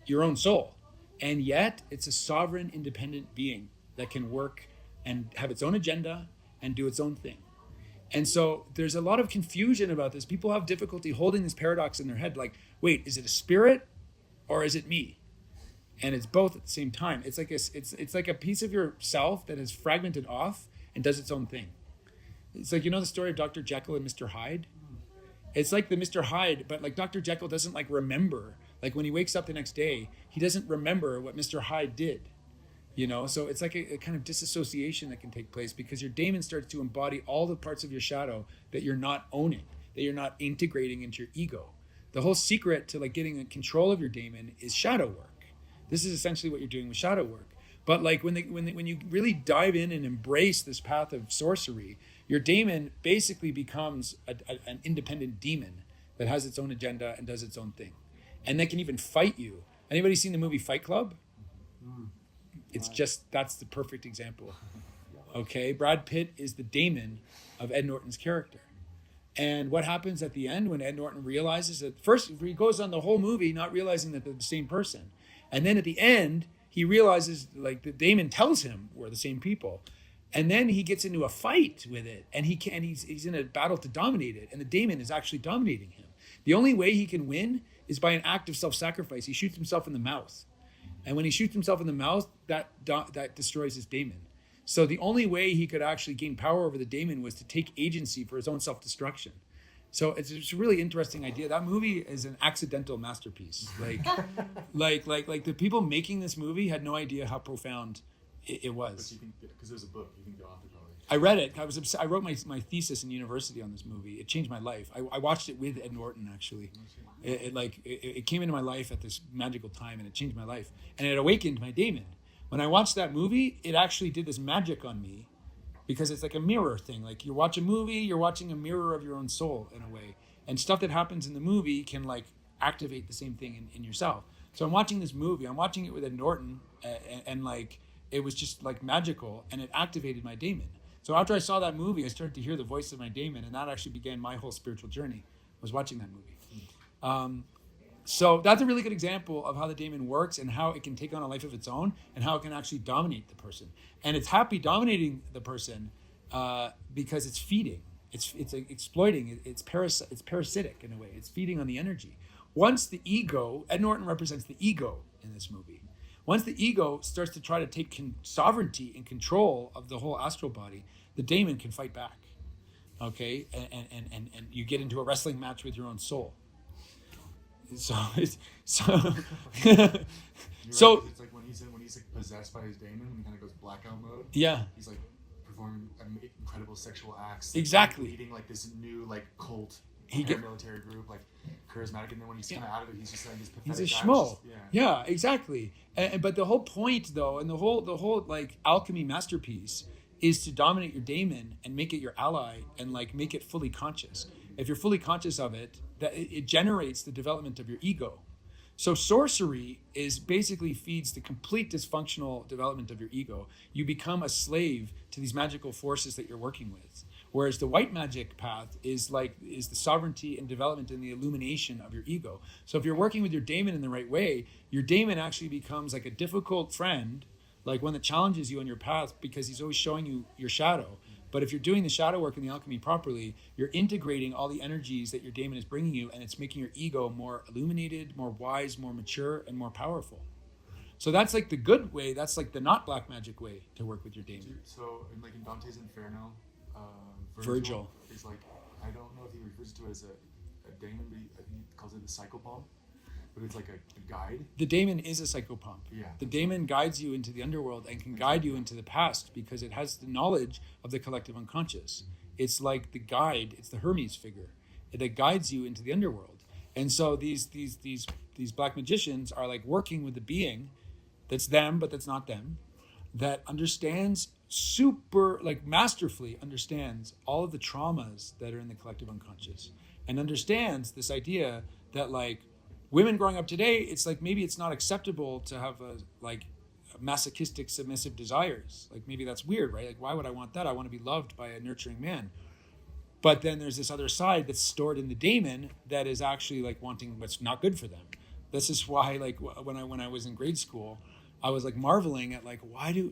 your own soul. And yet it's a sovereign, independent being that can work and have its own agenda and do its own thing. And so there's a lot of confusion about this. People have difficulty holding this paradox in their head. Like, wait, is it a spirit or is it me? And it's both at the same time. It's like a piece of yourself that is fragmented off and does its own thing. It's like, you know the story of Dr. Jekyll and Mr. Hyde? It's like the Mr. Hyde, but like Dr. Jekyll doesn't like remember. Like when he wakes up the next day, he doesn't remember what Mr. Hyde did. You know, so it's like a kind of disassociation that can take place because your daemon starts to embody all the parts of your shadow that you're not owning, that you're not integrating into your ego. The whole secret to like getting control of your daemon is shadow work. This is essentially what you're doing with shadow work. But like when you really dive in and embrace this path of sorcery, your daemon basically becomes an independent demon that has its own agenda and does its own thing, and that can even fight you. Anybody seen the movie Fight Club? It's just, that's the perfect example. Okay, Brad Pitt is the daemon of Ed Norton's character. And what happens at the end when Ed Norton realizes that, first he goes on the whole movie not realizing that they're the same person. And then at the end, he realizes, like, the daemon tells him we're the same people. And then he gets into a fight with it, and he's in a battle to dominate it, and the daemon is actually dominating him. The only way he can win is by an act of self-sacrifice. He shoots himself in the mouth. And when he shoots himself in the mouth, that destroys his daemon. So the only way he could actually gain power over the daemon was to take agency for his own self-destruction. So it's a really interesting idea. That movie is an accidental masterpiece. Like the people making this movie had no idea how profound it was. But you think, because there's a book, you think the author probably. I read it. I was obsessed. I wrote my thesis in university on this movie. It changed my life. I watched it with Ed Norton, actually. It came into my life at this magical time, and it changed my life. And it awakened my daemon. When I watched that movie, it actually did this magic on me, because it's like a mirror thing. Like you watch a movie, you're watching a mirror of your own soul in a way. And stuff that happens in the movie can like activate the same thing in yourself. So I'm watching this movie. I'm watching it with Ed Norton, and like it was just like magical, and it activated my daemon. So after I saw that movie, I started to hear the voice of my daemon, and that actually began my whole spiritual journey, was watching that movie. So that's a really good example of how the daemon works and how it can take on a life of its own and how it can actually dominate the person. And it's happy dominating the person because it's feeding. It's like exploiting. It's parasitic in a way. It's feeding on the energy. Once the ego, Ed Norton represents the ego in this movie. Once the ego starts to try to take sovereignty and control of the whole astral body, the daemon can fight back. Okay, and you get into a wrestling match with your own soul. So it's Right. It's like when he's like possessed by his daemon, when he kind of goes blackout mode. Yeah. He's like performing incredible sexual acts. Exactly. Leading like this new like cult military group, like charismatic, and then when he's kind of out of it, he's just like this pathetic. He's a guy schmo. Just, Yeah, exactly. But the whole point, though, and the whole like alchemy masterpiece is to dominate your daemon and make it your ally and like make it fully conscious. If you're fully conscious of it, that it generates the development of your ego. So sorcery is basically feeds the complete dysfunctional development of your ego. You become a slave to these magical forces that you're working with. Whereas the white magic path is the sovereignty and development and the illumination of your ego. So if you're working with your daemon in the right way, your daemon actually becomes like a difficult friend, like one that challenges you on your path because he's always showing you your shadow. But if you're doing the shadow work and the alchemy properly, you're integrating all the energies that your daemon is bringing you, and it's making your ego more illuminated, more wise, more mature, and more powerful. So that's like the good way. That's like the not black magic way to work with your daemon. So in Dante's Inferno, Virgil is like, I don't know if he refers to it as a daemon, but I think he calls it the psychopomp. But it's like a guide. The daemon is a psychopomp. Yeah. The daemon guides you into the underworld and can guide you into the past because it has the knowledge of the collective unconscious. It's like the guide. It's the Hermes figure that guides you into the underworld. And so these black magicians are like working with the being that's them, but that's not them, that understands masterfully understands all of the traumas that are in the collective unconscious and understands this idea that like women growing up today, it's like maybe it's not acceptable to have masochistic submissive desires. Like maybe that's weird, right? Like why would I want that? I want to be loved by a nurturing man. But then there's this other side that's stored in the daemon that is actually like wanting what's not good for them. This is why, like, when I was in grade school, I was like marveling at like, why do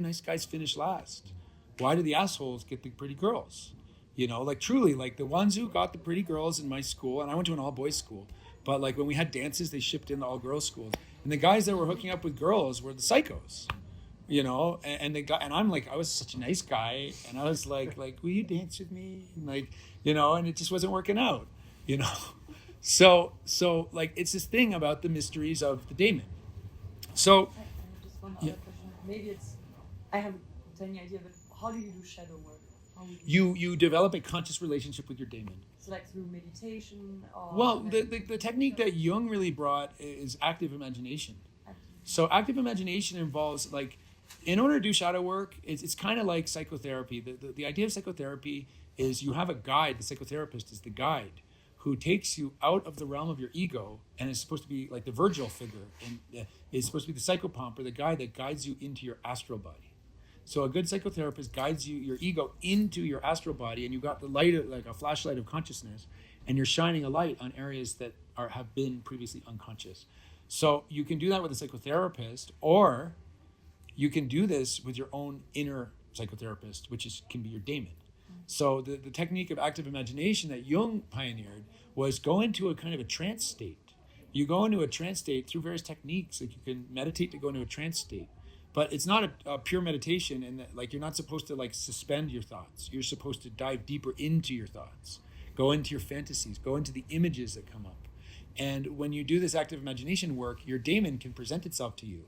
nice guys finish last? Why do the assholes get the pretty girls? You know, like truly, like the ones who got the pretty girls in my school, and I went to an all boys school, but like when we had dances, they shipped in the all girls schools, and the guys that were hooking up with girls were the psychos. You know, and the guy, and I'm like, I was such a nice guy, and I was like, will you dance with me? And like, you know, and it just wasn't working out, you know. So like, it's this thing about the mysteries of the daemon. So, I have just one other question. Maybe I have a tiny idea, but how do you do shadow work? How would you develop a conscious relationship with your daemon. So like through meditation or... Well, the technique that Jung really brought is active imagination. So active imagination involves like, in order to do shadow work, it's kind of like psychotherapy. The idea of psychotherapy is you have a guide. The psychotherapist is the guide who takes you out of the realm of your ego and is supposed to be like the Virgil figure, and is supposed to be the psychopomp or the guy that guides you into your astral body. So a good psychotherapist guides your ego into your astral body, and you got the light, like a flashlight of consciousness, and you're shining a light on areas that have been previously unconscious. So you can do that with a psychotherapist, or you can do this with your own inner psychotherapist, which can be your daemon. So the technique of active imagination that Jung pioneered was go into a kind of a trance state. You go into a trance state through various techniques. Like you can meditate to go into a trance state, but it's not a pure meditation. And like you're not supposed to like suspend your thoughts. You're supposed to dive deeper into your thoughts, go into your fantasies, go into the images that come up. And when you do this active imagination work, your daemon can present itself to you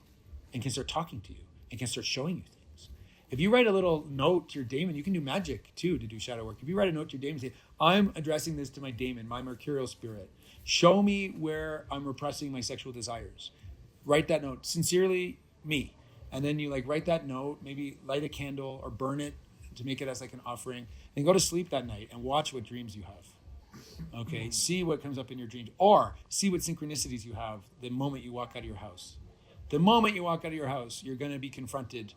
and can start talking to you and can start showing you things. If you write a little note to your daemon, you can do magic too to do shadow work. If you write a note to your daemon, say, I'm addressing this to my daemon, my mercurial spirit. Show me where I'm repressing my sexual desires. Write that note, sincerely me. And then you like write that note, maybe light a candle or burn it to make it as like an offering, and go to sleep that night and watch what dreams you have. Okay, see what comes up in your dreams, or see what synchronicities you have the moment you walk out of your house. The moment you walk out of your house, you're going to be confronted,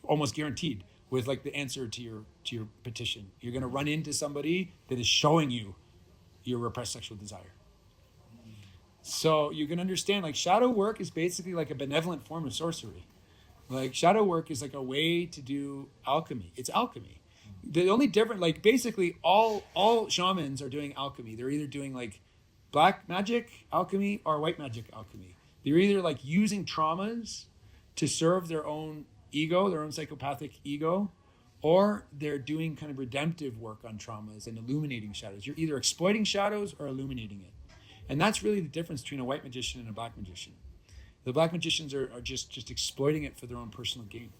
almost guaranteed, with like the answer to your petition. You're going to run into somebody that is showing you your repressed sexual desire. So you can understand, like, shadow work is basically like a benevolent form of sorcery. Like, shadow work is like a way to do alchemy. It's alchemy. The only different, like, basically all shamans are doing alchemy. They're either doing like black magic alchemy or white magic alchemy. They're either like using traumas to serve their own ego, their own psychopathic ego, or they're doing kind of redemptive work on traumas and illuminating shadows. You're either exploiting shadows or illuminating it. And that's really the difference between a white magician and a black magician. The black magicians are just exploiting it for their own personal gain.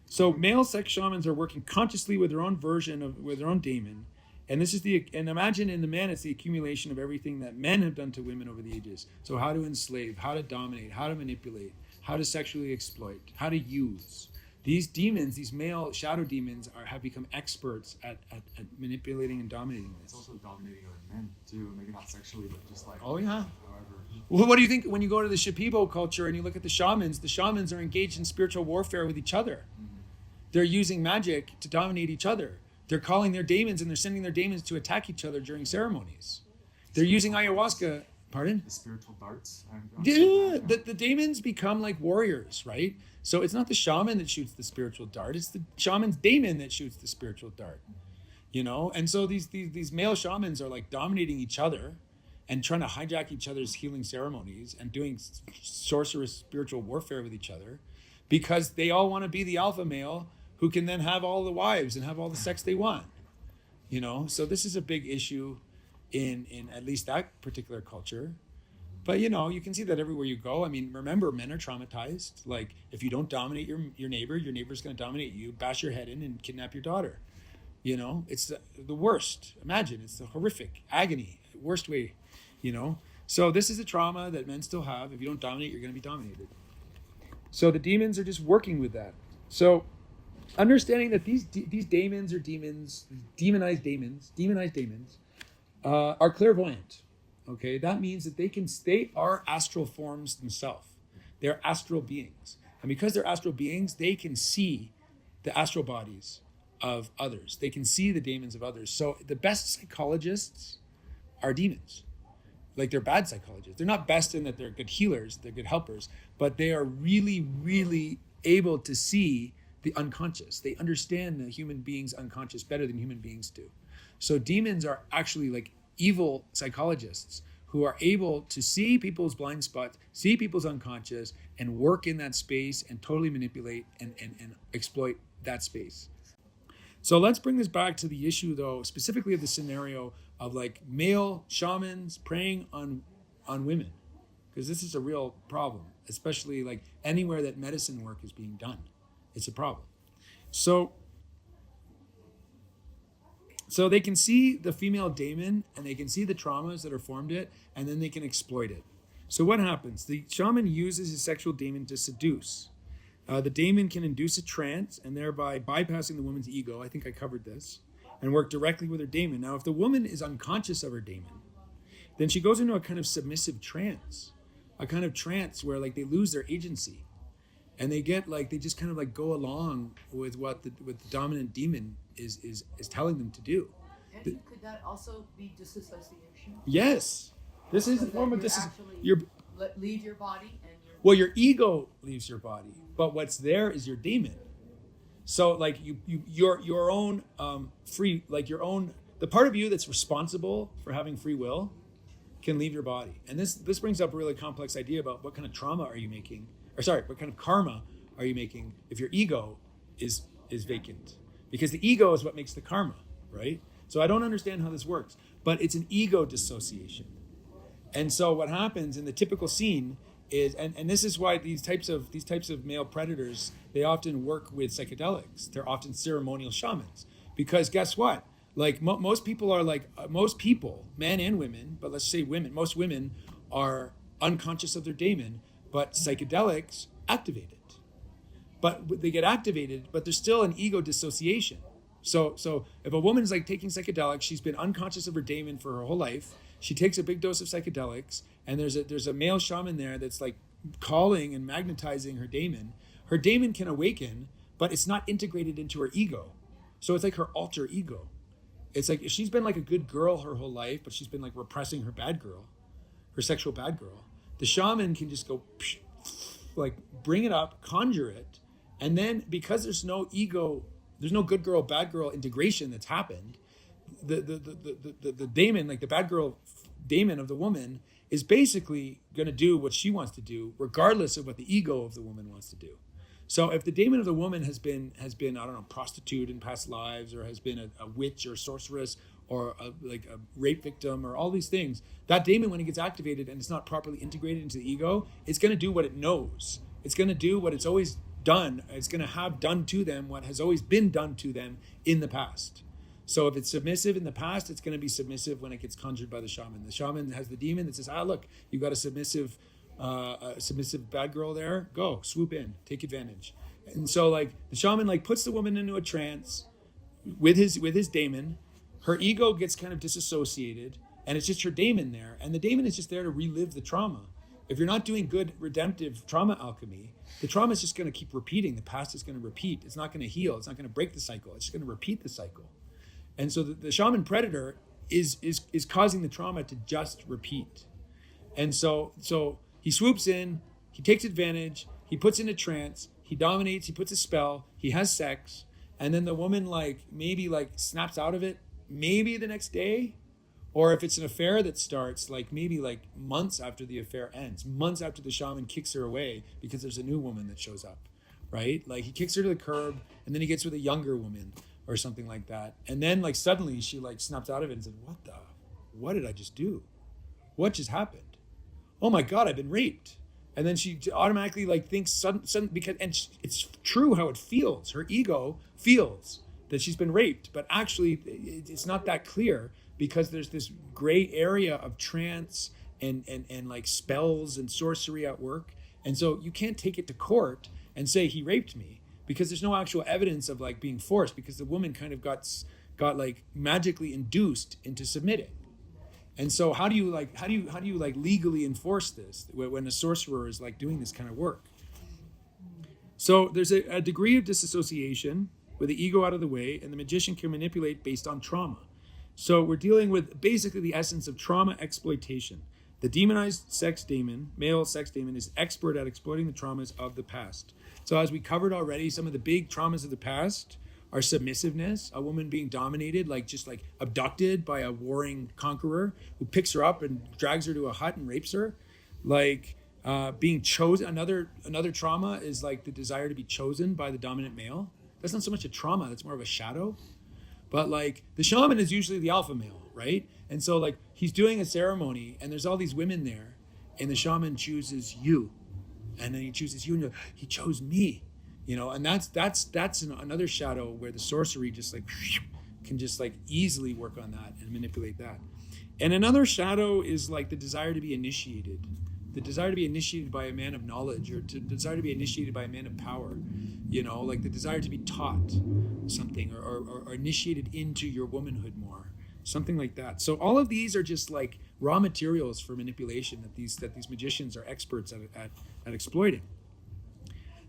So male sex shamans are working consciously with their own with their own daemon. And imagine in the man, it's the accumulation of everything that men have done to women over the ages. So how to enslave, how to dominate, how to manipulate, how to sexually exploit, how to use. These demons, these male shadow demons, have become experts at manipulating and dominating this. It's also dominating other men too, maybe not sexually, but just like... Oh, yeah. However. Well, what do you think when you go to the Shipibo culture and you look at the shamans are engaged in spiritual warfare with each other. Mm-hmm. They're using magic to dominate each other. They're calling their daemons and they're sending their daemons to attack each other during ceremonies. They're using ayahuasca. Pardon? The spiritual darts. Yeah, the daemons become like warriors, right? So it's not the shaman that shoots the spiritual dart. It's the shaman's daemon that shoots the spiritual dart. You know? And so these male shamans are like dominating each other and trying to hijack each other's healing ceremonies and doing sorcerous spiritual warfare with each other because they all want to be the alpha male who can then have all the wives and have all the sex they want. You know? So this is a big issue in at least that particular culture. But, you know, you can see that everywhere you go. I mean, remember, men are traumatized. Like, if you don't dominate your neighbor's going to dominate you, bash your head in and kidnap your daughter. You know, it's the worst. Imagine, it's the horrific agony, worst way, you know. So this is a trauma that men still have. If you don't dominate, you're going to be dominated. So the demons are just working with that. So understanding that these daemons are demons, demonized daemons, are clairvoyant. Okay, that means that they are astral forms themselves. They're astral beings. And because they're astral beings, they can see the astral bodies of others. They can see the demons of others. So the best psychologists are demons. Like, they're bad psychologists. They're not best in that they're good healers, they're good helpers, but they are really, really able to see the unconscious. They understand the human being's unconscious better than human beings do. So demons are actually like evil psychologists who are able to see people's blind spots, see people's unconscious, and work in that space and totally manipulate and exploit that space. So let's bring this back to the issue, though, specifically of the scenario of like male shamans preying on women, because this is a real problem, especially like anywhere that medicine work is being done. It's a problem. So they can see the female daemon and they can see the traumas that are formed it, and then they can exploit it. So what happens? The shaman uses his sexual daemon to seduce. The daemon can induce a trance and thereby bypassing the woman's ego. I think I covered this. And work directly with her daemon. Now, if the woman is unconscious of her daemon, then she goes into a kind of submissive trance, a kind of trance where like they lose their agency, and they get like they just kind of like go along with what the dominant demon is telling them to do. And could that also be disassociation? Yes, this is So a form of you leave your body and your well, your ego leaves your body, but what's there is your daemon. So like your own free, like your own, the part of you that's responsible for having free will can leave your body. And this brings up a really complex idea about what kind of trauma are you making, what kind of karma are you making if your ego is vacant? Because the ego is what makes the karma, right? So I don't understand how this works, but it's an ego dissociation. And so what happens in the typical scene is, and this is why these types of male predators, they often work with psychedelics. They're often ceremonial shamans, because guess what? Like most people are like most people, men and women, but let's say women. Most women are unconscious of their daemon, but psychedelics activate it. But they get activated, but there's still an ego dissociation. So if a woman is like taking psychedelics, she's been unconscious of her daemon for her whole life. She takes a big dose of psychedelics, and there's a male shaman there that's like calling and magnetizing her daemon. Her daemon can awaken, but it's not integrated into her ego. So it's like her alter ego. It's like if she's been like a good girl her whole life, but she's been like repressing her bad girl, her sexual bad girl, the shaman can just go like bring it up, conjure it, and then because there's no ego, there's no good girl, bad girl integration that's happened, the daemon, like the bad girl daemon of the woman, is basically going to do what she wants to do, regardless of what the ego of the woman wants to do. So if the daemon of the woman has been I don't know, prostitute in past lives, or has been a witch or sorceress, or a rape victim, or all these things, that daemon, when it gets activated and it's not properly integrated into the ego, it's going to do what it knows. It's going to do what it's always done. It's going to have done to them what has always been done to them in the past. So if it's submissive in the past, it's going to be submissive when it gets conjured by the shaman. The shaman has the demon that says, look, you got a submissive bad girl there. Go, swoop in, take advantage. And so like the shaman like puts the woman into a trance with his daemon. Her ego gets kind of disassociated, and it's just her daemon there. And the daemon is just there to relive the trauma. If you're not doing good redemptive trauma alchemy, the trauma is just going to keep repeating. The past is going to repeat. It's not going to heal. It's not going to break the cycle. It's just going to repeat the cycle. And so the shaman predator is causing the trauma to just repeat. And so he swoops in, he takes advantage, he puts in a trance, he dominates, he puts a spell, he has sex, and then the woman maybe snaps out of it, maybe the next day, or if it's an affair that starts maybe months after the affair ends, months after the shaman kicks her away because there's a new woman that shows up, right? Like he kicks her to the curb, and then he gets with a younger woman or something like that. And then suddenly she snaps out of it and said, what did I just do? What just happened? Oh my God, I've been raped. And then she automatically thinks sudden because, and it's true how it feels. Her ego feels that she's been raped, but actually it's not that clear because there's this gray area of trance and spells and sorcery at work. And so you can't take it to court and say he raped me, because there's no actual evidence of being forced, because the woman kind of got magically induced into submitting. And so how do you legally enforce this when a sorcerer is doing this kind of work? So there's a degree of disassociation, with the ego out of the way, and the magician can manipulate based on trauma. So we're dealing with basically the essence of trauma exploitation. The demonized sex daemon, male sex daemon, is expert at exploiting the traumas of the past. So as we covered already, some of the big traumas of the past are submissiveness, a woman being dominated, just abducted by a warring conqueror who picks her up and drags her to a hut and rapes her. Being chosen, another trauma is like the desire to be chosen by the dominant male. That's not so much a trauma, that's more of a shadow. But the shaman is usually the alpha male, right? And so he's doing a ceremony and there's all these women there and the shaman chooses you. And then he chooses you and he chose me, and that's another shadow where the sorcery just can just easily work on that and manipulate that. And another shadow is the desire to be initiated. The desire to be initiated by a man of knowledge, or to desire to be initiated by a man of power, the desire to be taught something or initiated into your womanhood more, something like that. So all of these are just raw materials for manipulation that these magicians are experts at exploiting.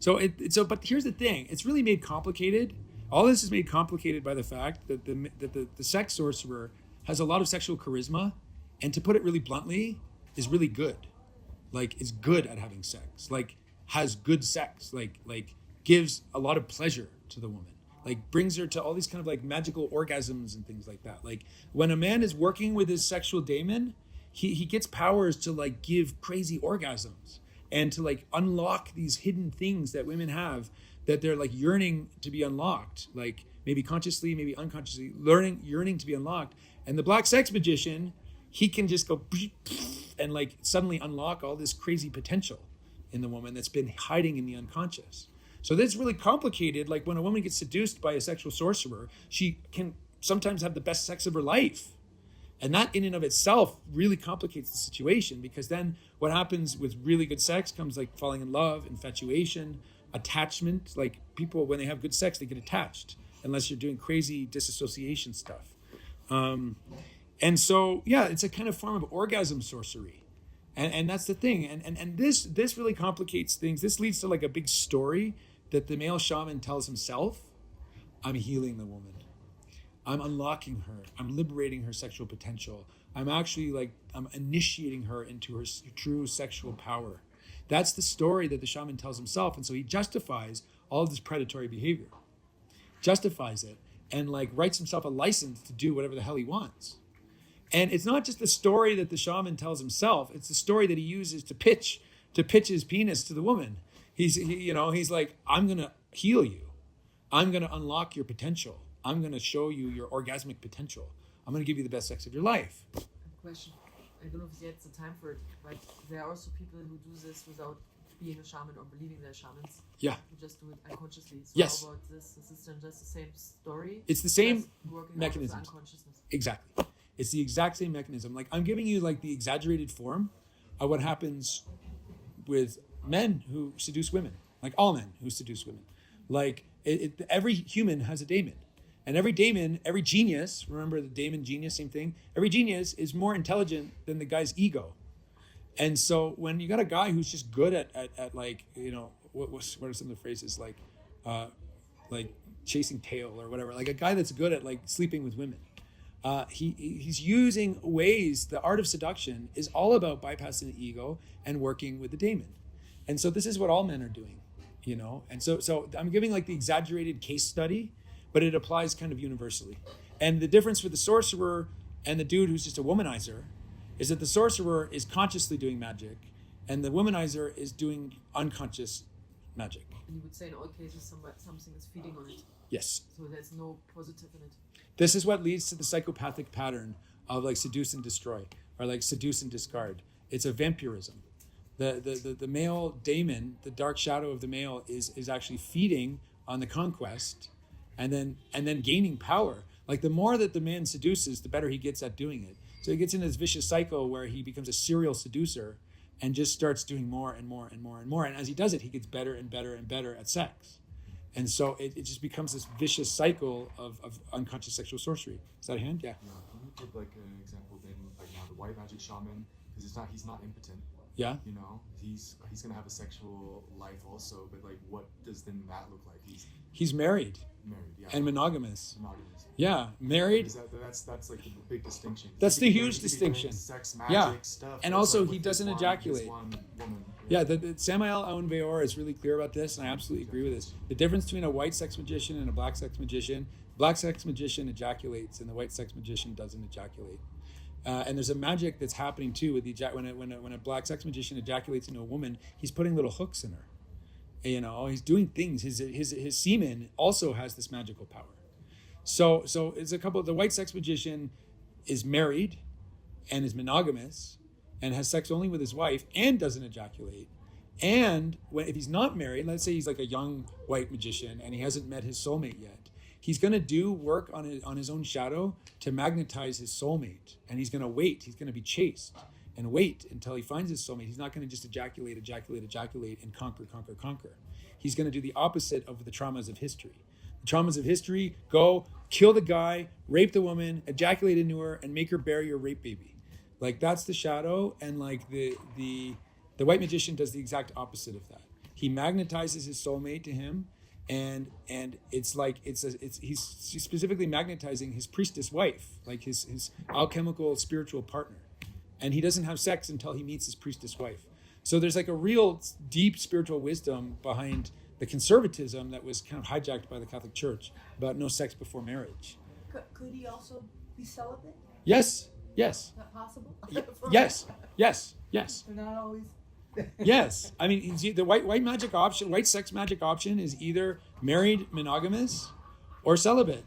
But here's the thing: it's really made complicated. All this is made complicated by the fact that the sex sorcerer has a lot of sexual charisma, and to put it really bluntly, is really good. Is good at having sex, has good sex, gives a lot of pleasure to the woman, brings her to all these kind of magical orgasms and things like that. When a man is working with his sexual daemon, he gets powers to give crazy orgasms and to unlock these hidden things that women have that they're yearning to be unlocked, maybe consciously, maybe unconsciously, yearning to be unlocked. And the black sex magician, he can just go and suddenly unlock all this crazy potential in the woman that's been hiding in the unconscious. So that's really complicated. When a woman gets seduced by a sexual sorcerer, she can sometimes have the best sex of her life. And that in and of itself really complicates the situation, because then what happens with really good sex comes falling in love, infatuation, attachment. People, when they have good sex, they get attached, unless you're doing crazy disassociation stuff. And so, it's a kind of form of orgasm sorcery. And that's the thing. And this really complicates things. This leads to a big story that the male shaman tells himself. I'm healing the woman. I'm unlocking her. I'm liberating her sexual potential. I'm actually I'm initiating her into her true sexual power. That's the story that the shaman tells himself. And so he justifies all of this predatory behavior. Justifies it. And writes himself a license to do whatever the hell he wants. And it's not just the story that the shaman tells himself, it's the story that he uses to pitch his penis to the woman. He's I'm going to heal you. I'm going to unlock your potential. I'm going to show you your orgasmic potential. I'm going to give you the best sex of your life. I have a question. I don't know if yet the time for it, but there are also people who do this without being a shaman or believing they're shamans. Yeah. Who just do it unconsciously. So yes. How about this? Is this then just the same story? It's the same mechanism. Unconsciousness. Exactly. It's the exact same mechanism. I'm giving you the exaggerated form of what happens with men who seduce women. All men who seduce women. Every human has a daemon. And every daemon, every genius, remember the daemon genius, same thing. Every genius is more intelligent than the guy's ego. And so when you got a guy who's just good at what are some of the phrases chasing tail or whatever, a guy that's good at sleeping with women. He's using ways. The art of seduction is all about bypassing the ego and working with the daemon. And so this is what all men are doing, And so I'm giving the exaggerated case study, but it applies kind of universally. And the difference with the sorcerer and the dude who's just a womanizer is that the sorcerer is consciously doing magic and the womanizer is doing unconscious magic. And you would say in all cases something is feeding on it. Yes. So there's no positive in it. This is what leads to the psychopathic pattern of seduce and destroy, or seduce and discard. It's a vampirism. The male daemon, the dark shadow of the male, is actually feeding on the conquest, and then gaining power. The more that the man seduces, the better he gets at doing it. So he gets in this vicious cycle where he becomes a serial seducer, and just starts doing more and more and more and more. And as he does it, he gets better and better and better at sex. And so it just becomes this vicious cycle of unconscious sexual sorcery. Is that a hand? Yeah. Yeah. Can you give an example then, now the white magic shaman, because he's not impotent. Yeah. You know, he's gonna have a sexual life also, but like, what does then that look like? He's married Yeah. and monogamous. Monogamous. Yeah, married. That's like the big distinction. That's the huge He could be distinction. doing sex, magic, Yeah. stuff. And but also like he with doesn't this ejaculate. one woman. Yeah, the Samael Aun Weor is really clear about this, and I absolutely agree with this. The difference between a white sex magician and a black sex magician: black sex magician ejaculates, and the white sex magician doesn't ejaculate. And there's a magic that's happening too with the when a black sex magician ejaculates into a woman, he's putting little hooks in her. You know, he's doing things. His semen also has this magical power. So it's a couple. The white sex magician is married, and is monogamous, and has sex only with his wife, and doesn't ejaculate. And if he's not married, let's say he's like a young white magician and he hasn't met his soulmate yet, he's going to do work on his own shadow to magnetize his soulmate, and he's going to wait. He's going to be chaste and wait until he finds his soulmate. He's not going to just ejaculate, and conquer. He's going to do the opposite of the traumas of history. The traumas of history: go kill the guy, rape the woman, ejaculate into her, and make her bury your rape baby. Like, that's the shadow. And like the white magician does the exact opposite of that. He magnetizes his soulmate to him, and it's like he's specifically magnetizing his priestess wife, like his alchemical spiritual partner. And he doesn't have sex until he meets his priestess wife. So there's like a real deep spiritual wisdom behind the conservatism that was kind of hijacked by the Catholic Church about no sex before marriage. Could he also be celibate? Yes. Is that possible? Yes. They're not always. Yes. I mean, the white magic option, white sex magic option is either married, monogamous, or celibate,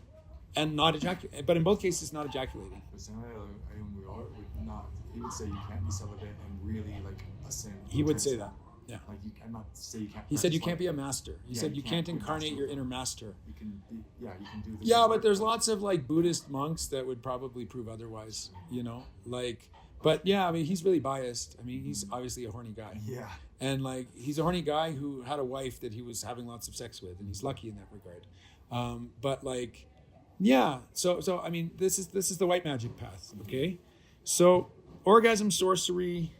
and not ejaculate. But in both cases, not ejaculating. But Samuel would not. He would say you can't be celibate and really like ascend. He would say that. Yeah. Like you cannot say you can't. He said you practice can't be a one. master. He Yeah, said you can't be a incarnate master. your inner master. You can be. Yeah, you can do this. Yeah, but there's lots of like Buddhist monks that would probably prove otherwise, you know, like, but yeah, I mean, he's really biased. I mean, he's obviously a horny guy. Yeah. And like, he's a horny guy who had a wife that he was having lots of sex with, and he's lucky in that regard. But like, yeah, so I mean, this is the white magic path. Okay. So orgasm sorcery.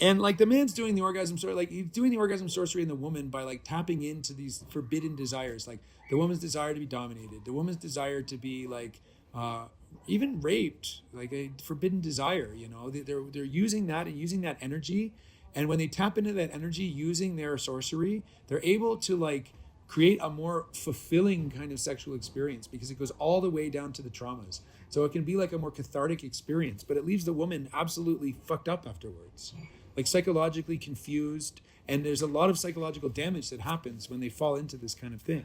And like the man's doing the orgasm sorcery, like he's doing the orgasm sorcery in the woman by like tapping into these forbidden desires, like the woman's desire to be dominated, the woman's desire to be like even raped, like a forbidden desire. You know, they're using that and using that energy, and when they tap into that energy using their sorcery, they're able to like create a more fulfilling kind of sexual experience because it goes all the way down to the traumas. So it can be like a more cathartic experience, but it leaves the woman absolutely fucked up afterwards. Like psychologically confused, and there's a lot of psychological damage that happens when they fall into this kind of thing.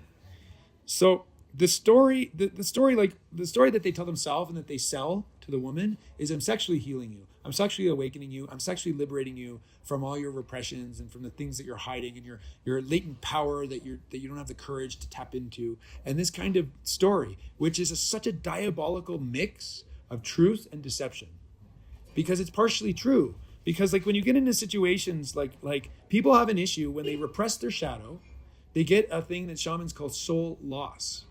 So the story that they tell themselves and that they sell to the woman is, I'm sexually healing you, I'm sexually awakening you, I'm sexually liberating you from all your repressions and from the things that you're hiding and your latent power that you don't have the courage to tap into. And this kind of story, which is such a diabolical mix of truth and deception, because it's partially true. Because like when you get into situations like people have an issue when they repress their shadow, they get a thing that shamans call soul loss.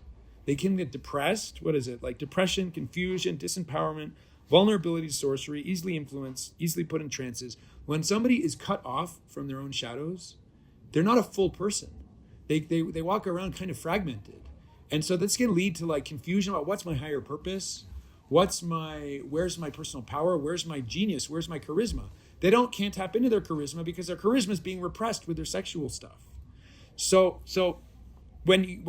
They can get depressed. What is it? Like depression, confusion, disempowerment, vulnerability to sorcery, easily influenced, easily put in trances. When somebody is cut off from their own shadows, they're not a full person. They walk around kind of fragmented. And so this can lead to like confusion about what's my higher purpose? Where's my personal power? Where's my genius? Where's my charisma? They can't tap into their charisma because their charisma is being repressed with their sexual stuff. So when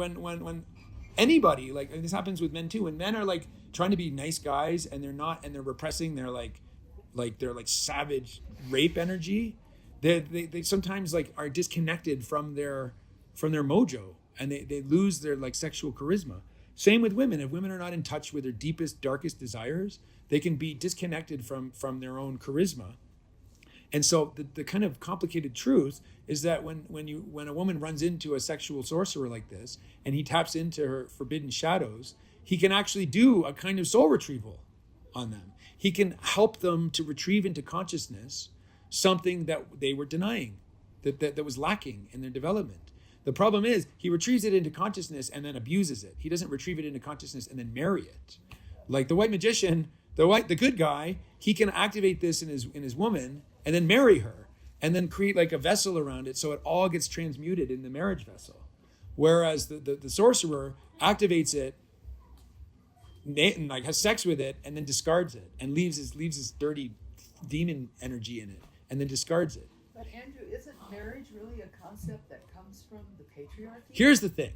anybody, like, and this happens with men too, when men are like trying to be nice guys and they're not, and they're repressing their like savage rape energy, they sometimes like are disconnected from their mojo, and they lose their like sexual charisma. Same with women. If women are not in touch with their deepest, darkest desires, they can be disconnected from their own charisma. And so the kind of complicated truth is that when a woman runs into a sexual sorcerer like this, and he taps into her forbidden shadows, he can actually do a kind of soul retrieval on them. He can help them to retrieve into consciousness something that they were denying, that was lacking in their development. The problem is he retrieves it into consciousness and then abuses it. He doesn't retrieve it into consciousness and then marry it. Like the white magician, the good guy, he can activate this in his woman and then marry her, and then create like a vessel around it so it all gets transmuted in the marriage vessel. Whereas the sorcerer activates it, and like has sex with it, and then discards it, and leaves his dirty demon energy in it, and then discards it. But Andrew, isn't marriage really a concept that comes from the patriarchy? Here's the thing.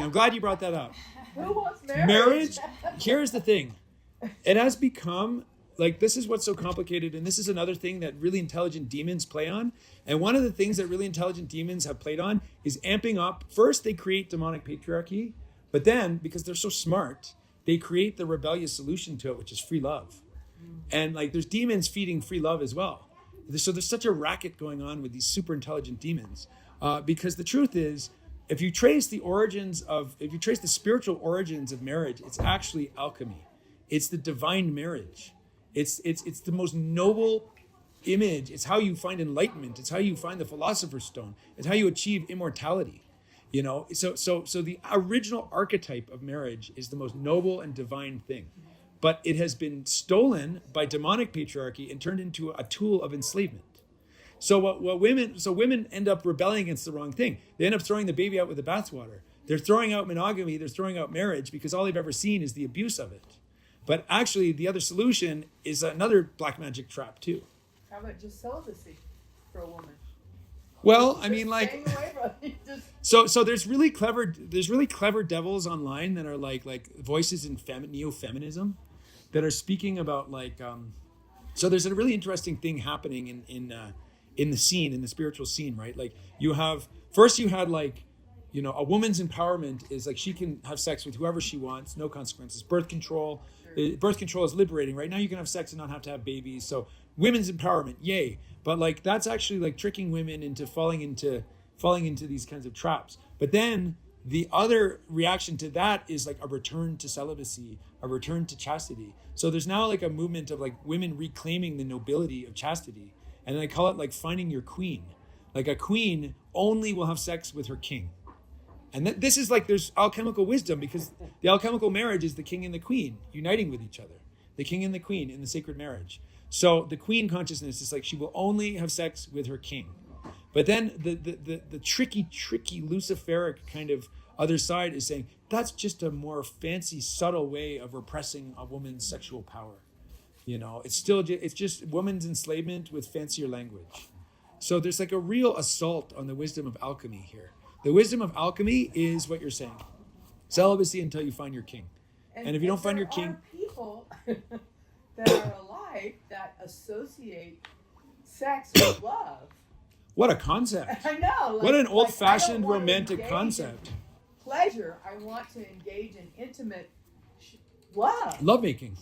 I'm glad you brought that up. Who wants marriage? Marriage, here's the thing. It has become, like, this is what's so complicated, and this is another thing that really intelligent demons play on. And one of the things that really intelligent demons have played on is amping up. First, they create demonic patriarchy, but then, because they're so smart, they create the rebellious solution to it, which is free love. And like, there's demons feeding free love as well. So there's such a racket going on with these super intelligent demons, because the truth is, if you trace the spiritual origins of marriage, it's actually alchemy. It's the divine marriage. It's the most noble image. It's how you find enlightenment. It's how you find the philosopher's stone. It's how you achieve immortality. You know, so the original archetype of marriage is the most noble and divine thing. But it has been stolen by demonic patriarchy and turned into a tool of enslavement. So women end up rebelling against the wrong thing. They end up throwing the baby out with the bathwater. They're throwing out monogamy, they're throwing out marriage because all they've ever seen is the abuse of it. But actually the other solution is another black magic trap too. How about just celibacy for a woman? Well, I mean, like, Staying away from it, just so there's really clever devils online that are like voices in neo-feminism that are speaking about like so there's a really interesting thing happening in the scene, in the spiritual scene, right? Like you had like, you know, a woman's empowerment is like she can have sex with whoever she wants, no consequences. Birth control is liberating. Right now you can have sex and not have to have babies. So women's empowerment, yay. But like that's actually like tricking women into falling into these kinds of traps. But then the other reaction to that is like a return to celibacy, a return to chastity. So there's now like a movement of like women reclaiming the nobility of chastity. And I call it like finding your queen. Like a queen only will have sex with her king. And this is like, there's alchemical wisdom, because the alchemical marriage is the king and the queen uniting with each other. The king and the queen in the sacred marriage. So the queen consciousness is like, she will only have sex with her king. But then the tricky Luciferic kind of other side is saying, that's just a more fancy, subtle way of repressing a woman's sexual power. You know, it's just woman's enslavement with fancier language. So there's like a real assault on the wisdom of alchemy here. The wisdom of alchemy is what you're saying. Celibacy until you find your king. And if you don't find your king... There are people that are alive that associate sex with love. What a concept. I know. What an old-fashioned I don't want to romantic engage concept. in pleasure. I want to engage in intimate love. Lovemaking.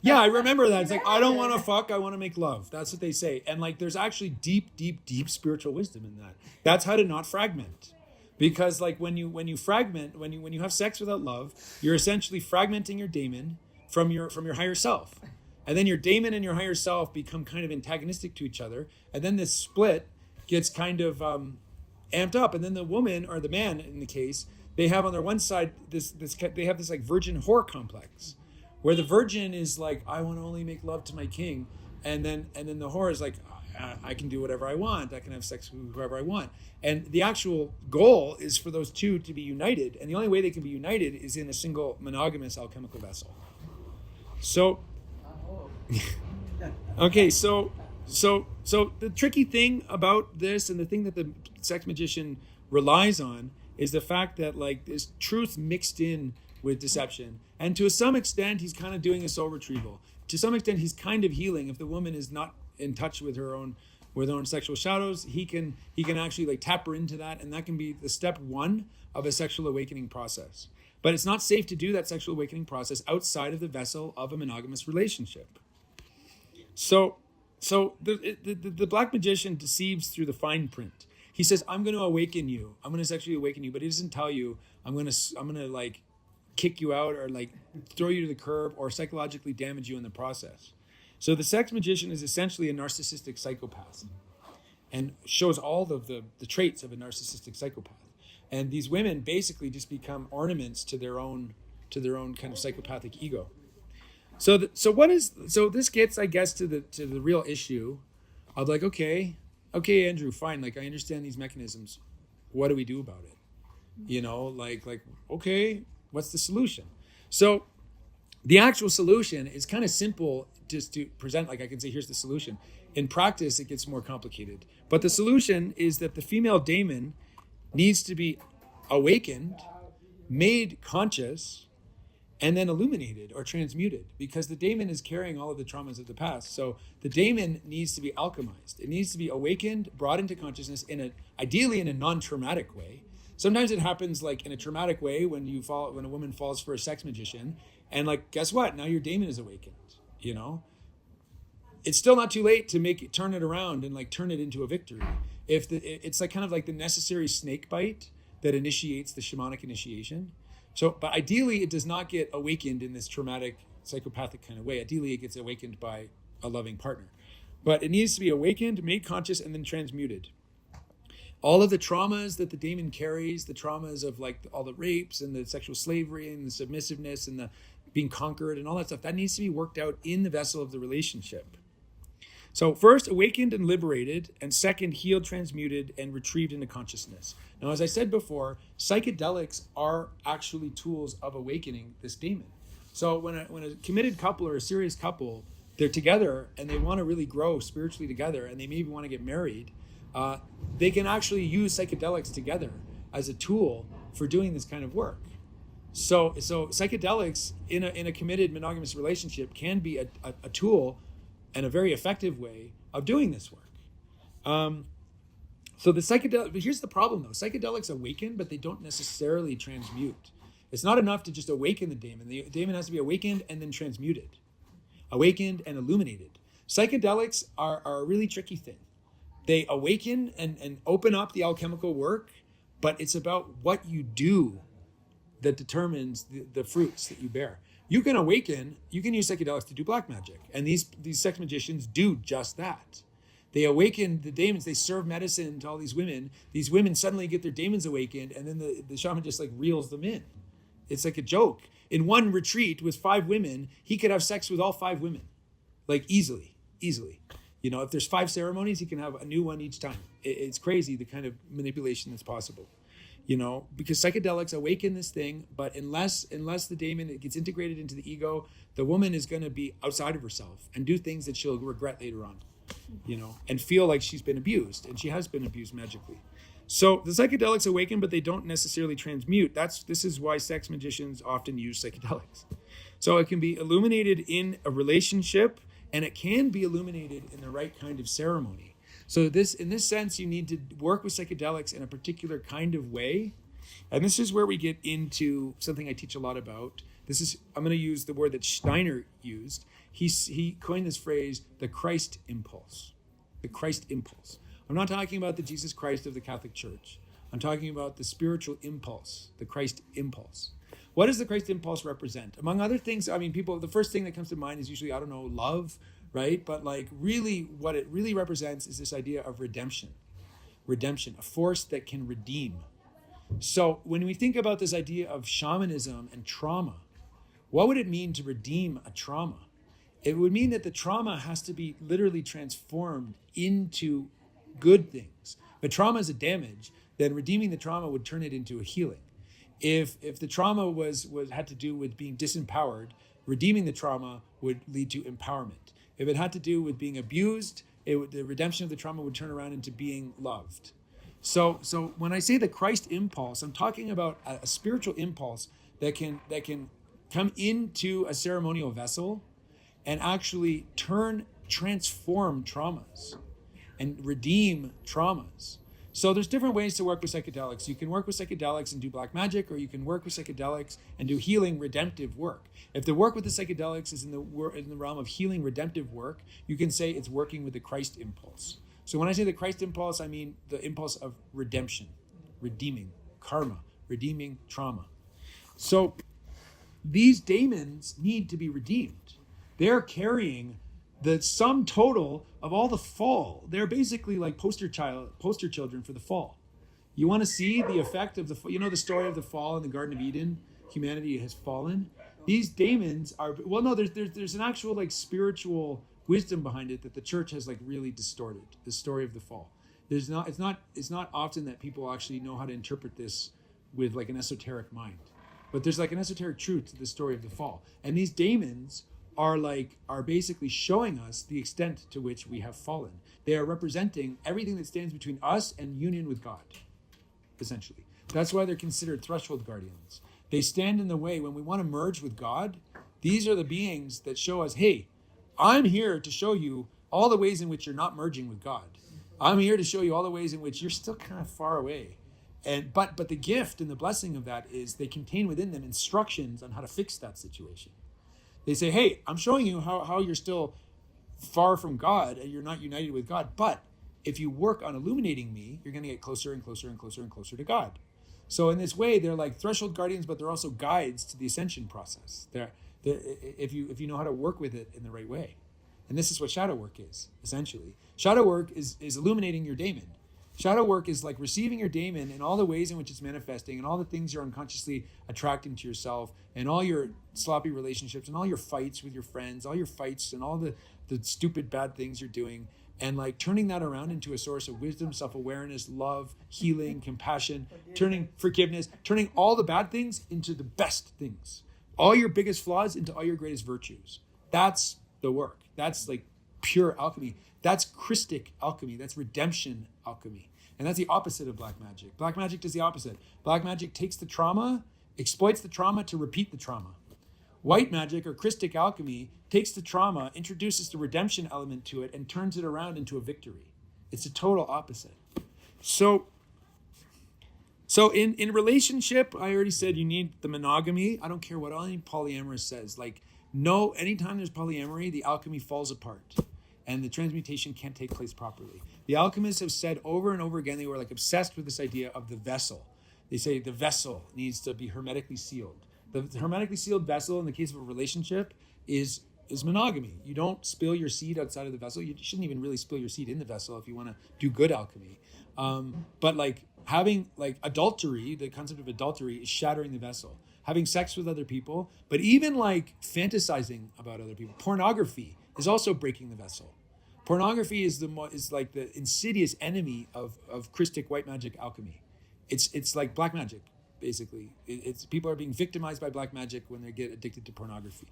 Yeah, I remember that. It's like, I don't want to fuck, I want to make love. That's what they say. And like, there's actually deep spiritual wisdom in that. That's how to not fragment. Because like when you fragment, when you have sex without love, you're essentially fragmenting your daemon from your higher self. And then your daemon and your higher self become kind of antagonistic to each other. And then this split gets kind of amped up. And then the woman, or the man in the case, they have on their one side they have this like virgin whore complex, where the virgin is like, I want to only make love to my king, and then the whore is like, I can do whatever I want, I can have sex with whoever I want. And the actual goal is for those two to be united, and the only way they can be united is in a single monogamous alchemical vessel. So okay, so the tricky thing about this, and the thing that the sex magician relies on, is the fact that like there's truth mixed in with deception. And to some extent, he's kind of doing a soul retrieval. To some extent, he's kind of healing. If the woman is not in touch with her own sexual shadows, he can actually like tap her into that. And that can be the step one of a sexual awakening process. But it's not safe to do that sexual awakening process outside of the vessel of a monogamous relationship. So the black magician deceives through the fine print. He says, I'm going to awaken you. I'm going to sexually awaken you. But he doesn't tell you, I'm going to like kick you out, or like throw you to the curb, or psychologically damage you in the process. So the sex magician is essentially a narcissistic psychopath, and shows all of the traits of a narcissistic psychopath. And these women basically just become ornaments to their own kind of psychopathic ego. So this gets, I guess, to the real issue I'll be like, okay, Andrew, fine. Like, I understand these mechanisms. What do we do about it? You know, like, okay, what's the solution? So the actual solution is kind of simple just to present. Like, I can say, here's the solution. In practice, it gets more complicated. But the solution is that the female daemon needs to be awakened, made conscious, and then illuminated or transmuted, because the daemon is carrying all of the traumas of the past. So the daemon needs to be alchemized. It needs to be awakened, brought into consciousness ideally in a non-traumatic way. Sometimes it happens like in a traumatic way when a woman falls for a sex magician, and like, guess what? Now your daemon is awakened, you know? It's still not too late to turn it around and like turn it into a victory. It's like kind of like the necessary snake bite that initiates the shamanic initiation. So, but ideally it does not get awakened in this traumatic, psychopathic kind of way. Ideally it gets awakened by a loving partner. But it needs to be awakened, made conscious, and then transmuted. All of the traumas that the daemon carries, the traumas of like all the rapes and the sexual slavery and the submissiveness and the being conquered and all that stuff, that needs to be worked out in the vessel of the relationship. So first, awakened and liberated, and second, healed, transmuted, and retrieved into consciousness. Now, as I said before, psychedelics are actually tools of awakening this daemon. So when a committed couple or a serious couple, they're together and they want to really grow spiritually together, and they maybe want to get married, they can actually use psychedelics together as a tool for doing this kind of work. So psychedelics in a committed monogamous relationship can be a tool and a very effective way of doing this work. So the psychedelic, but here's the problem though. Psychedelics awaken, but they don't necessarily transmute. It's not enough to just awaken the daemon. The daemon has to be awakened and then transmuted. Awakened and illuminated. Psychedelics are a really tricky thing. They awaken and open up the alchemical work, but it's about what you do that determines the fruits that you bear. You can awaken, you can use psychedelics to do black magic. And these sex magicians do just that. They awaken the daemons, they serve medicine to all these women. These women suddenly get their daemons awakened, and then the shaman just like reels them in. It's like a joke. In one retreat with 5 women, he could have sex with all 5 women. Like easily. You know, if there's 5 ceremonies, he can have a new one each time. It's crazy the kind of manipulation that's possible. You know, because psychedelics awaken this thing, but unless the daemon gets integrated into the ego, the woman is going to be outside of herself and do things that she'll regret later on, you know, and feel like she's been abused, and she has been abused magically. So the psychedelics awaken, but they don't necessarily transmute. This is why sex magicians often use psychedelics. So it can be illuminated in a relationship, and it can be illuminated in the right kind of ceremony. So in this sense, you need to work with psychedelics in a particular kind of way. And this is where we get into something I teach a lot about. I'm going to use the word that Steiner used. He coined this phrase, the Christ impulse. The Christ impulse. I'm not talking about the Jesus Christ of the Catholic Church. I'm talking about the spiritual impulse, the Christ impulse. What does the Christ impulse represent? Among other things, I mean, the first thing that comes to mind is usually, love, right? But like really what it really represents is this idea of redemption, a force that can redeem. So when we think about this idea of shamanism and trauma, what would it mean to redeem a trauma? It would mean that the trauma has to be literally transformed into good things. If trauma is a damage, then redeeming the trauma would turn it into a healing. If the trauma had to do with being disempowered, redeeming the trauma would lead to empowerment. If it had to do with being abused, the redemption of the trauma would turn around into being loved. So when I say the Christ impulse, I'm talking about a spiritual impulse that can come into a ceremonial vessel and actually transform traumas and redeem traumas. So there's different ways to work with psychedelics. You can work with psychedelics and do black magic, or you can work with psychedelics and do healing, redemptive work. If the work with the psychedelics is in the realm of healing, redemptive work, you can say it's working with the Christ impulse. So when I say the Christ impulse, I mean the impulse of redemption, redeeming karma, redeeming trauma. So these daemons need to be redeemed. They're carrying the sum total of all the fall. They're basically like poster children for the fall. You want to see the effect of the story of the fall in the Garden of Eden? Humanity has fallen. These daemons are, there's an actual like spiritual wisdom behind it that the church has like really distorted the story of the fall. It's not often that people actually know how to interpret this with like an esoteric mind, but there's like an esoteric truth to the story of the fall. And these daemons are basically showing us the extent to which we have fallen. They are representing everything that stands between us and union with God, essentially. That's why they're considered threshold guardians. They stand in the way when we want to merge with God. These are the beings that show us, hey, I'm here to show you all the ways in which you're not merging with God. I'm here to show you all the ways in which you're still kind of far away. But the gift and the blessing of that is they contain within them instructions on how to fix that situation. They say, hey, I'm showing you how you're still far from God and you're not united with God. But if you work on illuminating me, you're going to get closer and closer and closer and closer to God. So in this way, they're like threshold guardians, but they're also guides to the ascension process. They're if you know how to work with it in the right way. And this is what shadow work is, essentially. Shadow work is illuminating your daemon. Shadow work is like receiving your daemon and all the ways in which it's manifesting and all the things you're unconsciously attracting to yourself and all your sloppy relationships and all your fights with your friends, all your fights and all the stupid bad things you're doing, and like turning that around into a source of wisdom, self-awareness, love, healing, compassion, turning forgiveness, turning all the bad things into the best things. All your biggest flaws into all your greatest virtues. That's the work. That's like pure alchemy. That's Christic alchemy. That's redemption alchemy. And that's the opposite of black magic. Black magic does the opposite. Black magic takes the trauma, exploits the trauma to repeat the trauma. White magic or Christic alchemy takes the trauma, introduces the redemption element to it, and turns it around into a victory. It's a total opposite. So in relationship, I already said you need the monogamy. I don't care what any polyamorous says. Like, no, anytime there's polyamory, the alchemy falls apart and the transmutation can't take place properly. The alchemists have said over and over again, they were like obsessed with this idea of the vessel. They say the vessel needs to be hermetically sealed. The hermetically sealed vessel in the case of a relationship is monogamy. You don't spill your seed outside of the vessel. You shouldn't even really spill your seed in the vessel if you want to do good alchemy. But like having like adultery, the concept of adultery is shattering the vessel. Having sex with other people, but even like fantasizing about other people. Pornography is also breaking the vessel. Pornography is like the insidious enemy of Christic white magic alchemy. It's like black magic, basically. It's people are being victimized by black magic when they get addicted to pornography.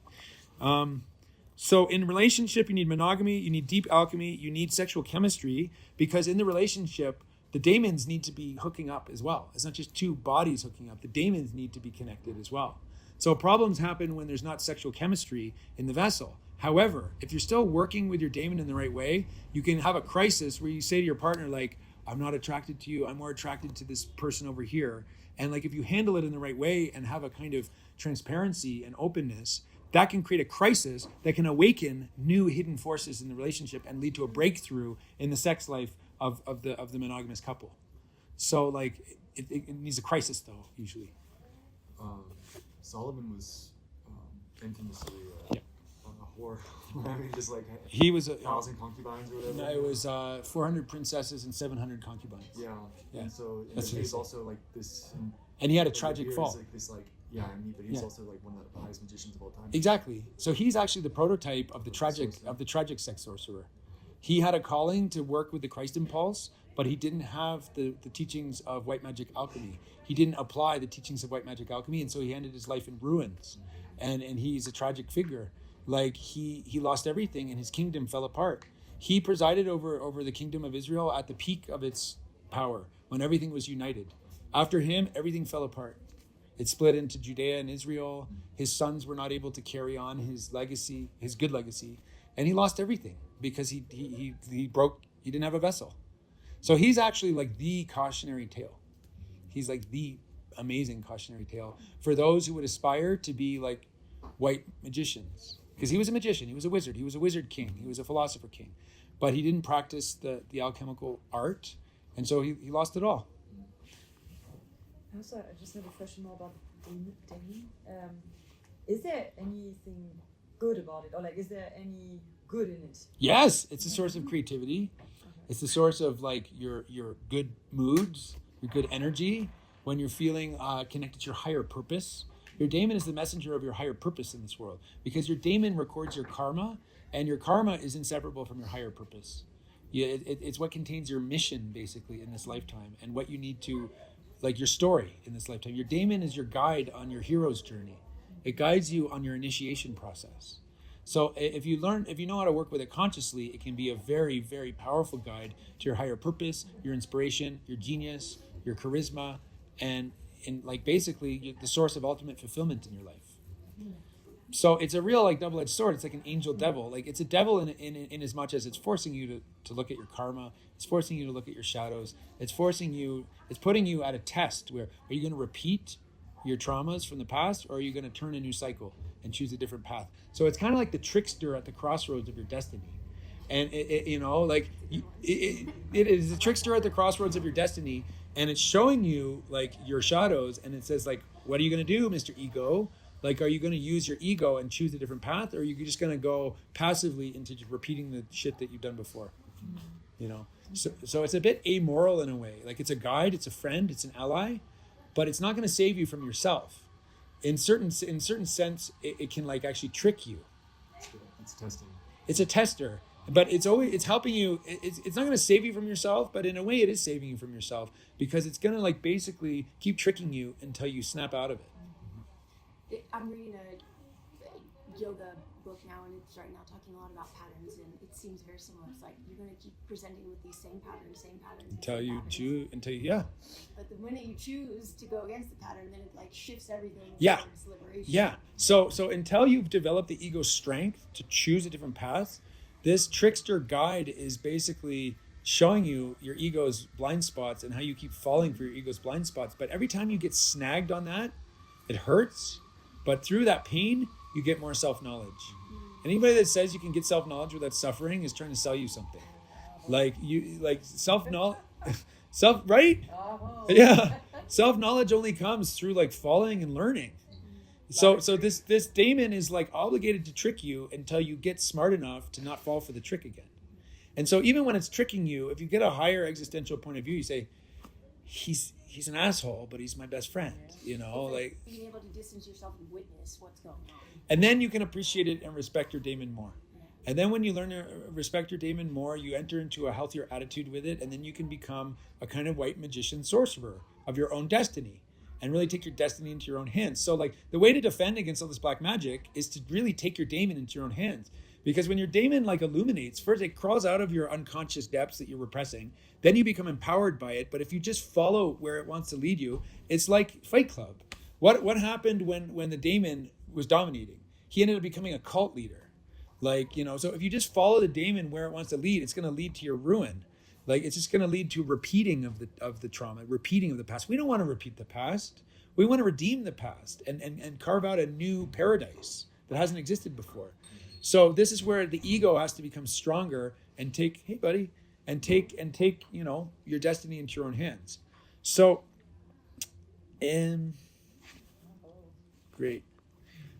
So in relationship, you need monogamy, you need deep alchemy, you need sexual chemistry, because in the relationship, the daemons need to be hooking up as well. It's not just two bodies hooking up. The daemons need to be connected as well. So problems happen when there's not sexual chemistry in the vessel. However, if you're still working with your daemon in the right way, you can have a crisis where you say to your partner, like, I'm not attracted to you. I'm more attracted to this person over here. And like, if you handle it in the right way and have a kind of transparency and openness, that can create a crisis that can awaken new hidden forces in the relationship and lead to a breakthrough in the sex life of the monogamous couple. So like it needs a crisis though, usually. Solomon was infamously Yeah. a whore. I mean, just like He was 1,000 concubines or whatever. No, it was 400 princesses and 700 concubines. Yeah. Yeah. And so That's he what was they say. also like this. And he had a over tragic here fall. is, like, this like but he was Yeah. also like one of the highest magicians of all time. Exactly. So he's actually the prototype of the tragic sex sorcerer. He had a calling to work with the Christ impulse, but he didn't have the teachings of white magic alchemy. He didn't apply the teachings of white magic alchemy, and so he ended his life in ruins. And he's a tragic figure. Like he lost everything and his kingdom fell apart. He presided over the kingdom of Israel at the peak of its power, when everything was united. After him, everything fell apart. It split into Judea and Israel. His sons were not able to carry on his legacy, his good legacy, and he lost everything because he didn't have a vessel. So he's actually like the cautionary tale. He's like the amazing cautionary tale for those who would aspire to be like white magicians. Because he was a magician, he was a wizard, he was a wizard king, he was a philosopher king, but he didn't practice the alchemical art, and so he lost it all. Also, I just have a question more about daemon. Is there anything good about it, or like, is there any good in it? Yes, it's a source of creativity. It's the source of like your good moods, your good energy, when you're feeling connected to your higher purpose, Your daemon is the messenger of your higher purpose in this world, because your daemon records your karma, and your karma is inseparable from your higher purpose. Yeah, it's what contains your mission, basically, in this lifetime, and what you need to, like your story in this lifetime. Your daemon is your guide on your hero's journey. It guides you on your initiation process. So if you know how to work with it consciously, it can be a very, very powerful guide to your higher purpose, your inspiration, your genius, your charisma, and like basically the source of ultimate fulfillment in your life. So it's a real like double-edged sword. It's like an angel devil. Like it's a devil in as much as it's forcing you to look at your karma. It's forcing you to look at your shadows. It's putting you at a test where, are you going to repeat your traumas from the past, or are you going to turn a new cycle and choose a different path? So it's kind of like the trickster at the crossroads of your destiny. And it is the trickster at the crossroads of your destiny, and it's showing you like your shadows, and it says like, what are you going to do, Mr. Ego? Like, are you going to use your ego and choose a different path, or are you just going to go passively into just repeating the shit that you've done before? You know, so it's a bit amoral in a way. Like it's a guide, it's a friend, it's an ally, but it's not going to save you from yourself. In certain sense, it can like actually trick you. It's testing. It's a tester, but it's helping you. It's not going to save you from yourself, but in a way, it is saving you from yourself, because it's going to like basically keep tricking you until you snap out of it. I'm reading a yoga book now, and it's right now talking a lot about patterns, and it seems very similar. It's like you're going to keep presenting with these same patterns. Until you choose, yeah. But the minute you choose to go against the pattern, then it like shifts everything. Yeah. Towards liberation. Yeah. So until you've developed the ego strength to choose a different path, this trickster guide is basically showing you your ego's blind spots and how you keep falling for your ego's blind spots. But every time you get snagged on that, it hurts. But through that pain, you get more self-knowledge. Anybody that says you can get self-knowledge without suffering is trying to sell you something. Like self-knowledge, right? Yeah. Self-knowledge only comes through like falling and learning. So this daemon is like obligated to trick you until you get smart enough to not fall for the trick again. And so even when it's tricking you, if you get a higher existential point of view, you say, he's an asshole, but he's my best friend, you know, like being able to distance yourself and witness what's going on. And then you can appreciate it and respect your daemon more. And then when you learn to respect your daemon more, you enter into a healthier attitude with it, and then you can become a kind of white magician sorcerer of your own destiny and really take your destiny into your own hands. So like the way to defend against all this black magic is to really take your daemon into your own hands. Because when your daemon like illuminates, first it crawls out of your unconscious depths that you're repressing, then you become empowered by it. But if you just follow where it wants to lead you, it's like Fight Club. What happened when the daemon was dominating? He ended up becoming a cult leader. Like, you know, so if you just follow the daemon where it wants to lead, it's going to lead to your ruin. Like it's just going to lead to repeating of the trauma, repeating of the past. We don't want to repeat the past. We want to redeem the past and carve out a new paradise that hasn't existed before. So this is where the ego has to become stronger and take, hey buddy, and take, you know, your destiny into your own hands. So, great.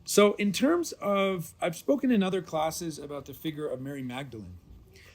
So in terms of, I've spoken in other classes about the figure of Mary Magdalene,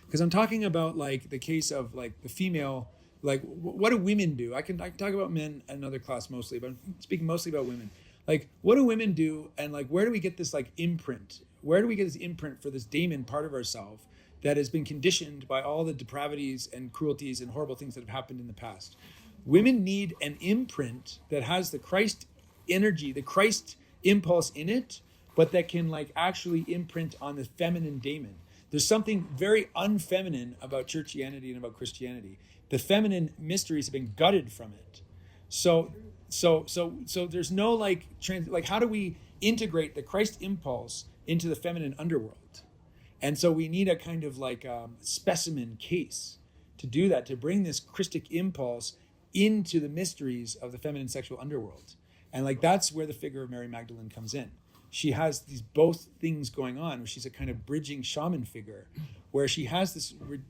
because I'm talking about like the case of like the female, like what do women do? I can talk about men in another class mostly, but I'm speaking mostly about women. Like what do women do, and like where do we get this like imprint? Where do we get this imprint for this daemon part of ourselves that has been conditioned by all the depravities and cruelties and horrible things that have happened in the past? Women need an imprint that has the Christ energy, the Christ impulse in it, but that can like actually imprint on the feminine daemon. There's something very unfeminine about churchianity and about Christianity. The feminine mysteries have been gutted from it. So there's no like how do we integrate the Christ impulse into the feminine underworld? And so we need a kind of like specimen case to do that, to bring this Christic impulse into the mysteries of the feminine sexual underworld. And like that's where the figure of Mary Magdalene comes in. She has these both things going on, where she's a kind of bridging shaman figure, where she has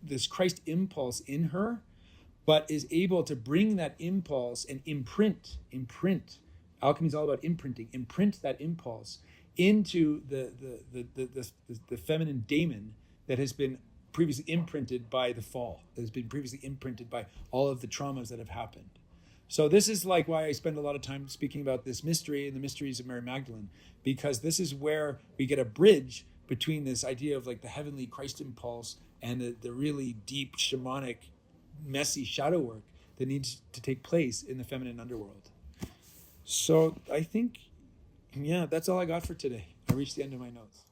this Christ impulse in her, but is able to bring that impulse and imprint. Alchemy is all about imprinting. Imprint that impulse into the feminine daemon that has been previously imprinted by the fall, that has been previously imprinted by all of the traumas that have happened. So this is like why I spend a lot of time speaking about this mystery and the mysteries of Mary Magdalene, because this is where we get a bridge between this idea of like the heavenly Christ impulse and the really deep shamanic, messy shadow work that needs to take place in the feminine underworld. So I think, yeah, that's all I got for today. I reached the end of my notes.